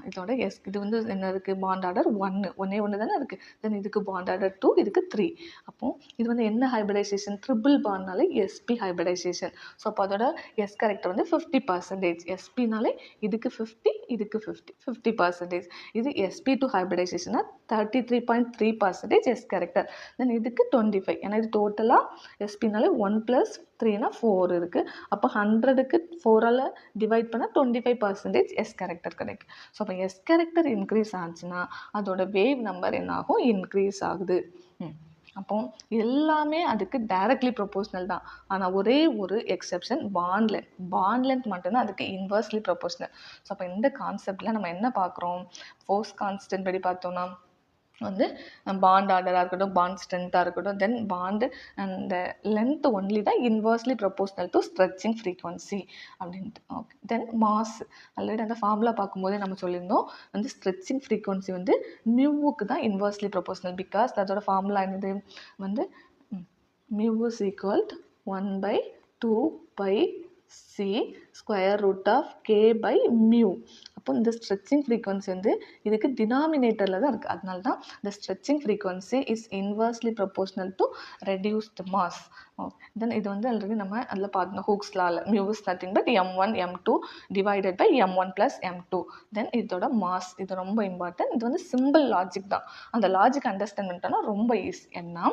இதோட இது வந்து என்ன இருக்குது, பாண்ட் ஆர்டர் 1 தானே இருக்குது. தென் இதுக்கு பாண்ட் ஆர்டர் 2, இதுக்கு 3. அப்போது இது வந்து என்ன ஹைபிரிடைசேஷன், ட்ரிபிள் பாண்ட்னாலே SP ஹைபிரிடைசேஷன். ஸோ அப்போ அதோட எஸ் கேரக்டர் வந்து 50%. SPனாலே இதுக்கு 50, இதுக்கு 50%. இது SP2 ஹைபிரிடைசேஷனா 33.3% எஸ் கேரக்டர். தென் இதுக்கு 25, ஏன்னா இது டோட்டலாக SPனாலே 1 + 3னா 4 இருக்குது. அப்போ 100க்கு 4ஆல் டிவைட் பண்ணால் 25% எஸ் கேரக்டர் கிடைக்கும். ஸோ அப்போ எஸ் கேரக்டர் இன்க்ரீஸ் ஆச்சுன்னா அதோட வேவ் நம்பர் என்ன ஆகும், இன்க்ரீஸ் ஆகுது. அப்போ எல்லாமே அதுக்கு டைரக்ட்லி ப்ரொபோஷ்னல் தான். ஆனால் ஒரே ஒரு எக்ஸெப்ஷன், பாண்ட் லென்த் மட்டும்தான் அதுக்கு இன்வர்ஸ்லி ப்ரொபோஷ்னல். ஸோ அப்போ இந்த கான்செப்டில் நம்ம என்ன பார்க்குறோம், ஃபோர்ஸ் கான்ஸ்டன்ட் படி பார்த்தோன்னா வந்து பாண்ட் ஆர்டராக இருக்கட்டும், பாண்ட் ஸ்ட்ரென்த்தாக இருக்கட்டும், தென் பாண்டு அந்த லென்த் ஒன்லி தான் inversely proportional to stretching frequency அப்படின்ட்டு. ஓகே, தென் மாஸ் ஆல்ரெடி அந்த ஃபார்முலா பார்க்கும்போதே நம்ம சொல்லியிருந்தோம், வந்து ஸ்ட்ரெச்சிங் ஃப்ரீக்வன்சி வந்து மியூவுக்கு தான் இன்வர்ஸ்லி ப்ரொபோஷ்னல். பிகாஸ் அதோட ஃபார்முலா என்னது, வந்து மியூ இஸ் ஈக்குவல் 1/2πc√k/μ. அப்போ இந்த ஸ்ட்ரெச்சிங் ஃப்ரீக்வன்சி வந்து இதுக்கு டினாமினேட்டரில் தான் இருக்குது. அதனால தான் இந்த stretching frequency is inversely proportional to reduced mass. Then இது வந்து ஆல்ரெடி நம்ம அதில் பார்த்தோம், ஹூக்ஸ் லாவில் mu is nothing but m1 m2 divided by m1 + m2. Then இதோட மாஸ், இது ரொம்ப இம்பார்ட்டன்ட். இது வந்து சிம்பிள் லாஜிக் தான், அந்த லாஜிக் அண்டர்ஸ்டாண்ட் பண்ணிட்டோன்னா ரொம்ப ஈஸி. ஏன்னா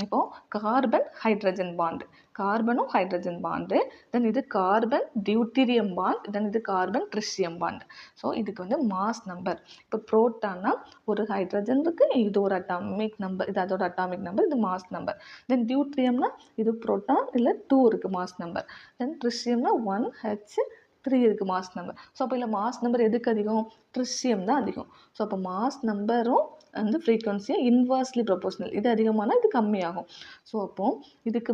இப்போது கார்பன் ஹைட்ரஜன் பாண்டு, கார்பனும் ஹைட்ரஜன் பாண்டு, தென் இது கார்பன் டியூட்டீரியம் பாண்ட், தென் இது கார்பன் ட்ரிஷியம் பாண்ட். ஸோ இதுக்கு வந்து மாஸ் நம்பர், இப்போ புரோட்டான்னா ஒரு ஹைட்ரஜன் இருக்குது, இது ஒரு அட்டாமிக் நம்பர், இது அதோட அட்டாமிக் நம்பர், இது மாஸ் நம்பர். தென் டியூட்ரியம்னா இது புரோட்டான், இல்லை 2 இருக்குது மாஸ் நம்பர். தென் ட்ரிஷியம்னா 1H3 இருக்குது மாஸ் நம்பர். ஸோ அப்போ இல்லை மாஸ் நம்பர் எதுக்கு அதிகம், ட்ரிஷியம் தான் அதிகம். ஸோ அப்போ மாஸ் நம்பரும் வந்து ஃப்ரீக்வன்சியாக இன்வர்ஸ்லி ப்ரொபோஷ்னல், இது அதிகமானால் இது கம்மியாகும். ஸோ அப்போது இதுக்கு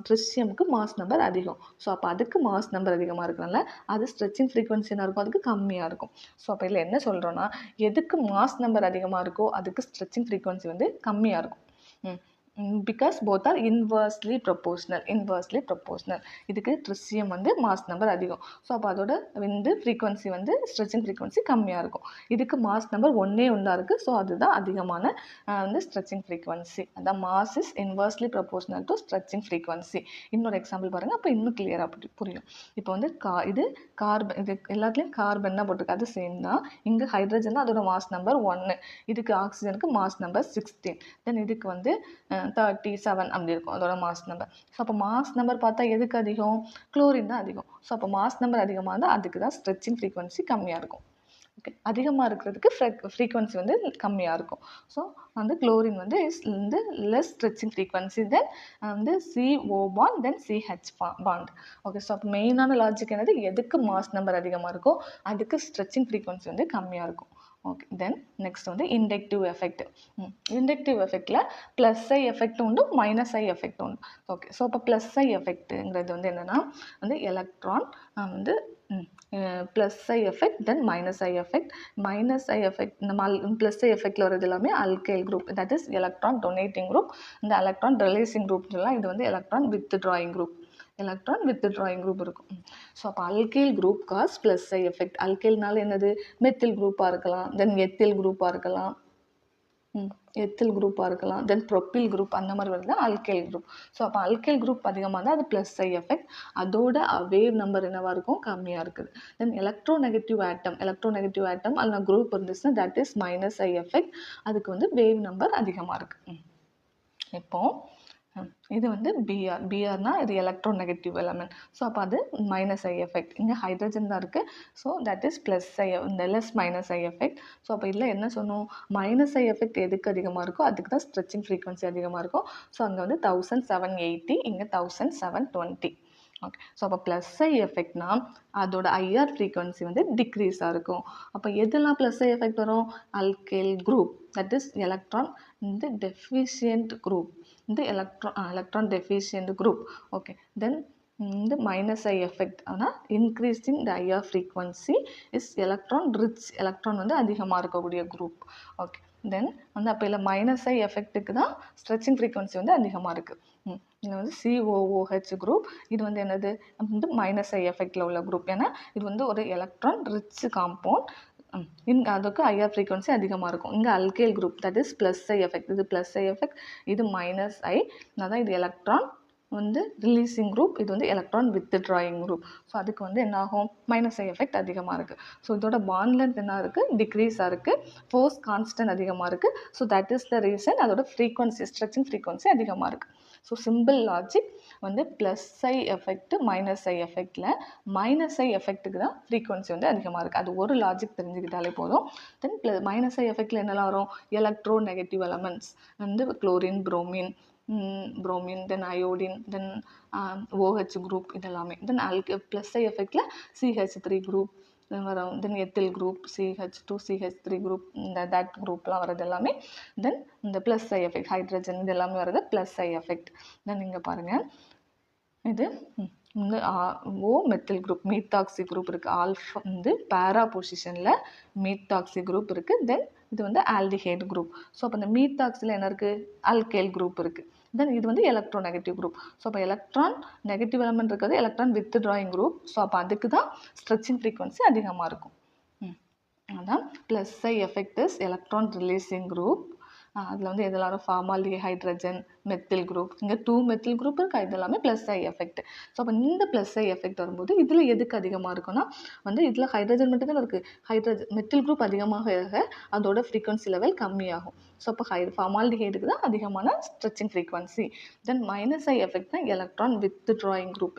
ட்ரிஷியமுக்கு மாஸ் நம்பர் அதிகம். ஸோ அப்போ அதுக்கு மாஸ் நம்பர் அதிகமாக இருக்கிறனால அது ஸ்ட்ரெச்சிங் ஃப்ரீக்வன்சி என்ன இருக்கும், அதுக்கு கம்மியாக இருக்கும். ஸோ அப்போ இதில் என்ன சொல்கிறோன்னா, எதுக்கு மாஸ் நம்பர் அதிகமாக இருக்கோ அதுக்கு ஸ்ட்ரெச்சிங் ஃப்ரீக்வன்சி வந்து கம்மியாக இருக்கும். Because both are inversely proportional. இதுக்கு ட்ரிஷியம் வந்து மாஸ் நம்பர் அதிகம். ஸோ அப்போ அதோட வந்து ஃப்ரீக்வன்சி வந்து ஸ்ட்ரெச்சிங் ஃப்ரீக்வன்சி கம்மியாக இருக்கும். இதுக்கு மாஸ் நம்பர் ஒன்றே இருக்குது. ஸோ அதுதான் அதிகமான வந்து ஸ்ட்ரெச்சிங் ஃப்ரீக்வன்சி. அதான் mass is inversely proportional to stretching frequency. இன்னொரு எக்ஸாம்பிள் பாருங்கள், அப்போ இன்னும் கிளியராக புரியும். இப்போ வந்து இது கார்பன், இது எல்லாத்துலேயும் கார்பன் தான் போட்டிருக்கு, அது சேம் தான். இங்கே ஹைட்ரஜன் அதோட மாஸ் நம்பர் 1, இதுக்கு ஆக்சிஜனுக்கு மாஸ் நம்பர் 16, தென் இதுக்கு வந்து 37 அப்படி இருக்கும் அதோட மாஸ் நம்பர். ஸோ அப்போ மாஸ் நம்பர் பார்த்தா எதுக்கு அதிகம், குளோரின் தான் அதிகம். ஸோ அப்போ மாஸ் நம்பர் அதிகமாக இருந்தால் அதுக்கு தான் ஸ்ட்ரெச்சிங் ஃப்ரீக்வன்சி கம்மியாக இருக்கும். ஓகே, அதிகமாக இருக்கிறதுக்கு ஃப்ரீக்வன்சி வந்து கம்மியாக இருக்கும். ஸோ வந்து குளோரின் வந்து இஸ் வந்து லெஸ் ஸ்ட்ரெச்சிங் ஃப்ரீக்வன்சி தென் வந்து CO பாண்ட் தென் CH பாண்ட். ஓகே, ஸோ அப்போ மெயினான லாஜிக் என்னது, எதுக்கு மாஸ் நம்பர் அதிகமாக இருக்கோ அதுக்கு ஸ்ட்ரெச்சிங் ஃப்ரீக்வன்சி வந்து கம்மியாக இருக்கும். ஓகே, தென் நெக்ஸ்ட் வந்து இண்டக்டிவ் எஃபெக்ட். இண்டக்டிவ் எஃபெக்டில் ப்ளஸ் ஐ எஃபெக்ட் உண்டு, மைனஸ் ஐ எஃபெக்ட் உண்டு. ஓகே, ஸோ அப்போ ப்ளஸ் ஐ எஃபெக்ட்டுங்கிறது வந்து என்னென்னா வந்து எலக்ட்ரான் வந்து plus I effect then minus I effect. Minus I effect இந்த ப்ளஸ் ஐ எஃபெக்டில் வரது எல்லாமே alkyl group, that is electron donating group. இந்த எலக்ட்ரான் ரிலீசிங் குரூப் சொல்லலாம். இது வந்து electron withdrawing group. Electron withdrawing group இருக்கும். ஸோ அப்போ alkyl group cause plus I effect. அல்கைல்னால என்னது, மெத்தில் குரூப்பாக இருக்கலாம், தென் எத்தில் குரூப்பாக இருக்கலாம், எத்தில் குரூப்பாக இருக்கலாம், தென் ப்ரொப்பில் குரூப், அந்த மாதிரி வருது அல்கைல் குரூப். ஸோ அப்போ அல்கைல் குரூப் அதிகமாக இருந்தால் அது ப்ளஸ் ஐ எஃபெக்ட். அதோட வேவ் நம்பர் என்னவாக இருக்கும், கம்மியாக இருக்குது. தென் எலக்ட்ரோநெகட்டிவ் ஆட்டம் அல்ல குரூப் இருந்துச்சுன்னா that is minus I effect. அதுக்கு வந்து வேவ் நம்பர் அதிகமாக இருக்குது. இப்போது இது வந்து பிஆர்னா இது எலக்ட்ரோநெகட்டிவ் எலமெண்ட். ஸோ அப்போ அது மைனஸ் ஐ எஃபெக்ட். இங்கே ஹைட்ரஜன் தான் இருக்குது. ஸோ தட் இஸ் ப்ளஸ் ஐ, இந்த less minus I effect. So அப்போ இதில் என்ன சொன்னோம், மைனஸ் ஐ எஃபெக்ட் எதுக்கு அதிகமாக இருக்கோ அதுக்கு தான் ஸ்ட்ரெச்சிங் ஃப்ரீக்வன்சி அதிகமாக இருக்கும். ஸோ அங்கே வந்து 1780, இங்கே 1720. ஓகே, ஸோ அப்போ ப்ளஸ் ஐ எஃபெக்ட்னா அதோட ஐஆர் ஃப்ரீக்வன்சி வந்து டிக்ரீஸாக இருக்கும். அப்போ எதெல்லாம் ப்ளஸ் ஐ எஃபெக்ட் வரும், alkyl group, that is electron இந்த டெஃபிஷியன்ட் குரூப், இந்த electron deficient group. Okay, then இந்த மைனஸ் ஐ எஃபெக்ட் ஆனால் increasing the IR frequency is electron rich, electron வந்து அதிகமாக இருக்கக்கூடிய குரூப். ஓகே, தென் வந்து அப்போ இல்லை மைனஸ் ஐ எஃபெக்ட்டுக்கு தான் ஸ்ட்ரெச்சிங் ஃப்ரீக்வன்சி வந்து அதிகமாக இருக்குது. இதில் வந்து COOH குரூப், இது வந்து என்னது வந்து மைனஸ் ஐ எஃபெக்டில் உள்ள குரூப். ஏன்னா இது வந்து ஒரு எலக்ட்ரான் ரிச் காம்பவுண்ட், இங்கே அதுக்கு ஐஆர் ஃப்ரீக்வன்சி அதிகமாக இருக்கும். இங்கே alkyl group, that is plus I effect. இது ப்ளஸ் ஐ எஃபெக்ட், இது மைனஸ் ஐ. அதான் இது எலக்ட்ரான் வந்து ரிலீசிங் குரூப், இது வந்து எலக்ட்ரான் வித்ட்ராயிங் குரூப். ஸோ அதுக்கு வந்து என்ன ஆகும், மைனஸ் ஐ எஃபெக்ட் அதிகமாக இருக்குது. ஸோ இதோட பாண்ட் லென்த் என்ன இருக்குது, டிக்ரீஸாக இருக்குது. ஃபோர்ஸ் கான்ஸ்டன்ட் அதிகமாக இருக்குது. So that is the reason அதோட ஃப்ரீக்வன்சி, ஸ்ட்ரெச்சிங் ஃப்ரீக்வன்சி அதிகமாக இருக்குது. ஸோ சிம்பிள் லாஜிக் வந்து plus I effect minus I எஃபெக்டில் மைனஸ் ஐ எஃபெக்ட்டுக்கு தான் ஃப்ரீக்வன்சி வந்து அதிகமாக இருக்குது. அது ஒரு லாஜிக் தெரிஞ்சுக்கிட்டாலே போதும். தென் மைனஸ் ஐ எஃபெக்டில் என்னெல்லாம் வரும், எலக்ட்ரோ நெகட்டிவ் எலமெண்ட்ஸ் வந்து chlorine, bromine, then iodine, then OH group இதெல்லாமே. தென் ப்ளஸ் ஐ எஃபெக்டில் CH3 குரூப் வரும், then ethyl group, CH2, CH3 group, இந்த தட் குரூப்லாம் வர்றது எல்லாமே. தென் இந்த ப்ளஸ் ஐ எஃபெக்ட் ஹைட்ரஜன் இது எல்லாமே வர்றது ப்ளஸ் ஐ எஃபெக்ட். தென் இங்கே பாருங்கள், இது வந்து மெத்தில் குரூப், மீத்தாக்சி குரூப் இருக்குது. ஆல்ஃபா வந்து பேரா பொசிஷனில் மீத்தாக்சி குரூப் இருக்குது. தென் இது வந்து ஆல்டிஹைட் குரூப். ஸோ அப்போ இந்த மீத்தாக்சியில் என்ன இருக்குது, அல்கைல் குரூப் இருக்குது. தென் இது வந்து எலக்ட்ரோ நெகட்டிவ் குரூப். ஸோ அப்போ எலக்ட்ரான் நெகட்டிவ் எலமெண்ட் இருக்கிறது எலக்ட்ரான் வித்ட்ராயிங் குரூப். ஸோ அப்போ அதுக்கு தான் ஸ்ட்ரெச்சிங் ஃப்ரீக்வன்சி அதிகமாக இருக்கும். அதான் plus I effect is electron releasing group. அதில் வந்து எதெல்லாம் ஃபார்மாலிடி ஹைட்ரஜன், மெத்தில் குரூப், இங்கே 2 மெத்தில் குரூப் இருக்குது. இது எல்லாமே ப்ளஸ் ஐ எஃபெக்ட். ஸோ அப்போ இந்த ப்ளஸ் ஐ எஃபெக்ட் வரும்போது இதில் எதுக்கு அதிகமாக இருக்குன்னா வந்து இதில் ஹைட்ரஜன் மட்டும்தான் இருக்குது. மெத்தில் குரூப் அதிகமாக அதோட ஃப்ரீக்வன்சி லெவல் கம்மியாகும். ஸோ அப்போ ஃபார்மால்டிஹைடுக்கு தான் அதிகமான stretching frequency. Then minus I effect தான் எலக்ட்ரான் வித்ட்ராயிங் குரூப்.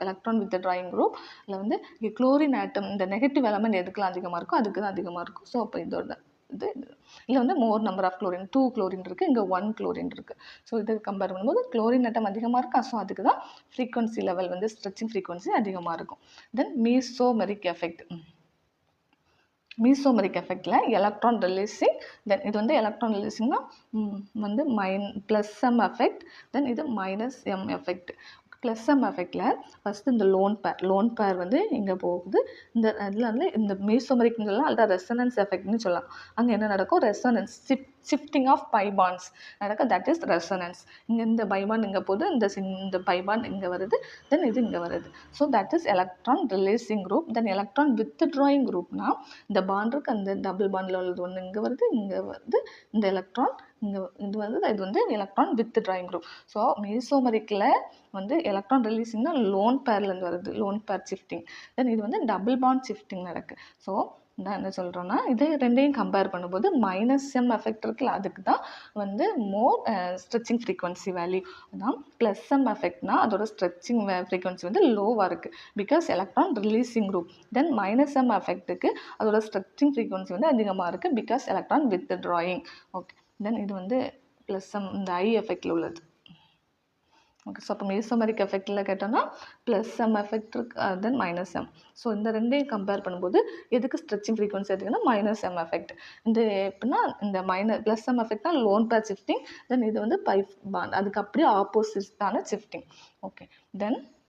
அதில் வந்து குளோரின் ஆட்டம், இந்த நெகட்டிவ் எலமெண்ட் எதுக்கெல்லாம் அதிகமாக இருக்கோ அதுக்கு தான் அதிகமாக இருக்கும். ஸோ அப்போ இதோட இதில் வந்து more number of chlorine, 2 chlorine இருக்குது, இங்கே 1 குளோரின் இருக்குது. ஸோ இதை கம்பேர் பண்ணும்போது குளோரின் ஆட்டம் அதிகமாக இருக்கா. ஸோ அதுக்கு தான் ஃப்ரீக்வன்சி லெவல் வந்து ஸ்ட்ரெச்சிங் ஃப்ரீக்வன்சி அதிகமாக இருக்கும். தென் மீசோமெரிக் எஃபெக்டில் எலக்ட்ரான் ரிலீசிங். தென் இது வந்து எலக்ட்ரான் ரிலீசிங்னா வந்து ப்ளஸ் எம் எஃபெக்ட். தென் இது minus M effect. Plus M எஃபெக்டில் ஃபஸ்ட்டு இந்த லோன் பேர் வந்து இங்கே போகுது. இந்த இதில் வந்து இந்த மீசோமெரிக்னு சொல்லலாம், அல்லது ரெசனன்ஸ் எஃபெக்ட்னு சொல்லலாம். அங்கே என்ன நடக்கும், resonance shifting of pi bonds நடக்கும், தட் இஸ் ரெசனன்ஸ். இங்கே இந்த பை பாண்ட் இங்கே போகுது, இந்த பை பாண்ட் இங்கே வருது, தென் இது இங்கே வருது. So that is electron releasing group. Then electron withdrawing குரூப்னா இந்த பாண்டுக்கு அந்த டபுள் பாண்டில் உள்ளது ஒன்று இங்கே வருது, இங்கே வருது, இந்த எலக்ட்ரான் இங்கே இது வந்து எலக்ட்ரான் வித்ட்ராயிங் குரூப். ஸோ மீசோமெரிக்கில் வந்து எலக்ட்ரான் ரிலீஸிங்னா லோன் பேர்லேருந்து வருது, லோன் பேர் ஷிஃப்டிங். தென் இது வந்து டபுள் பாண்ட் ஷிஃப்டிங் நடக்குது. ஸோ நான் என்ன சொல்கிறேன்னா, இது ரெண்டையும் கம்பேர் பண்ணும்போது -m எஃபெக்ட் இருக்குல்ல, அதுக்கு தான் வந்து மோர் ஸ்ட்ரெச்சிங் ஃப்ரீக்வன்சி வேல்யூ. அதான் +m எஃபெக்ட்னா அதோட ஸ்ட்ரெச்சிங் ஃப்ரீக்வன்சி வந்து லோவாக இருக்குது, because electron releasing group. Then -m எஃபெக்ட்டுக்கு அதோட ஸ்ட்ரெச்சிங் ஃப்ரீக்வன்சி வந்து அதிகமாக இருக்குது, because electron withdrawing. Okay, then இது வந்து +m இந்த I எஃபெக்டில் உள்ளது. ஓகே, ஸோ அப்போ மெசோமெரிக் எஃபெக்டில் கேட்டோம்னா +m எஃபெக்ட் இருக்கு, தென் -m. ஸோ இந்த ரெண்டையும் கம்பேர் பண்ணும்போது எதுக்கு ஸ்ட்ரெச்சிங் ஃப்ரீக்வன்சி எடுத்துக்கன்னா -m எஃபெக்ட். இந்த எப்படின்னா இந்த +m எஃபெக்ட்னா லோன் பேர் ஷிஃப்டிங், தென் இது வந்து பை பாண்ட், அதுக்கு அப்படியே ஆப்போசிட்டான ஷிஃப்டிங். ஓகே, தென்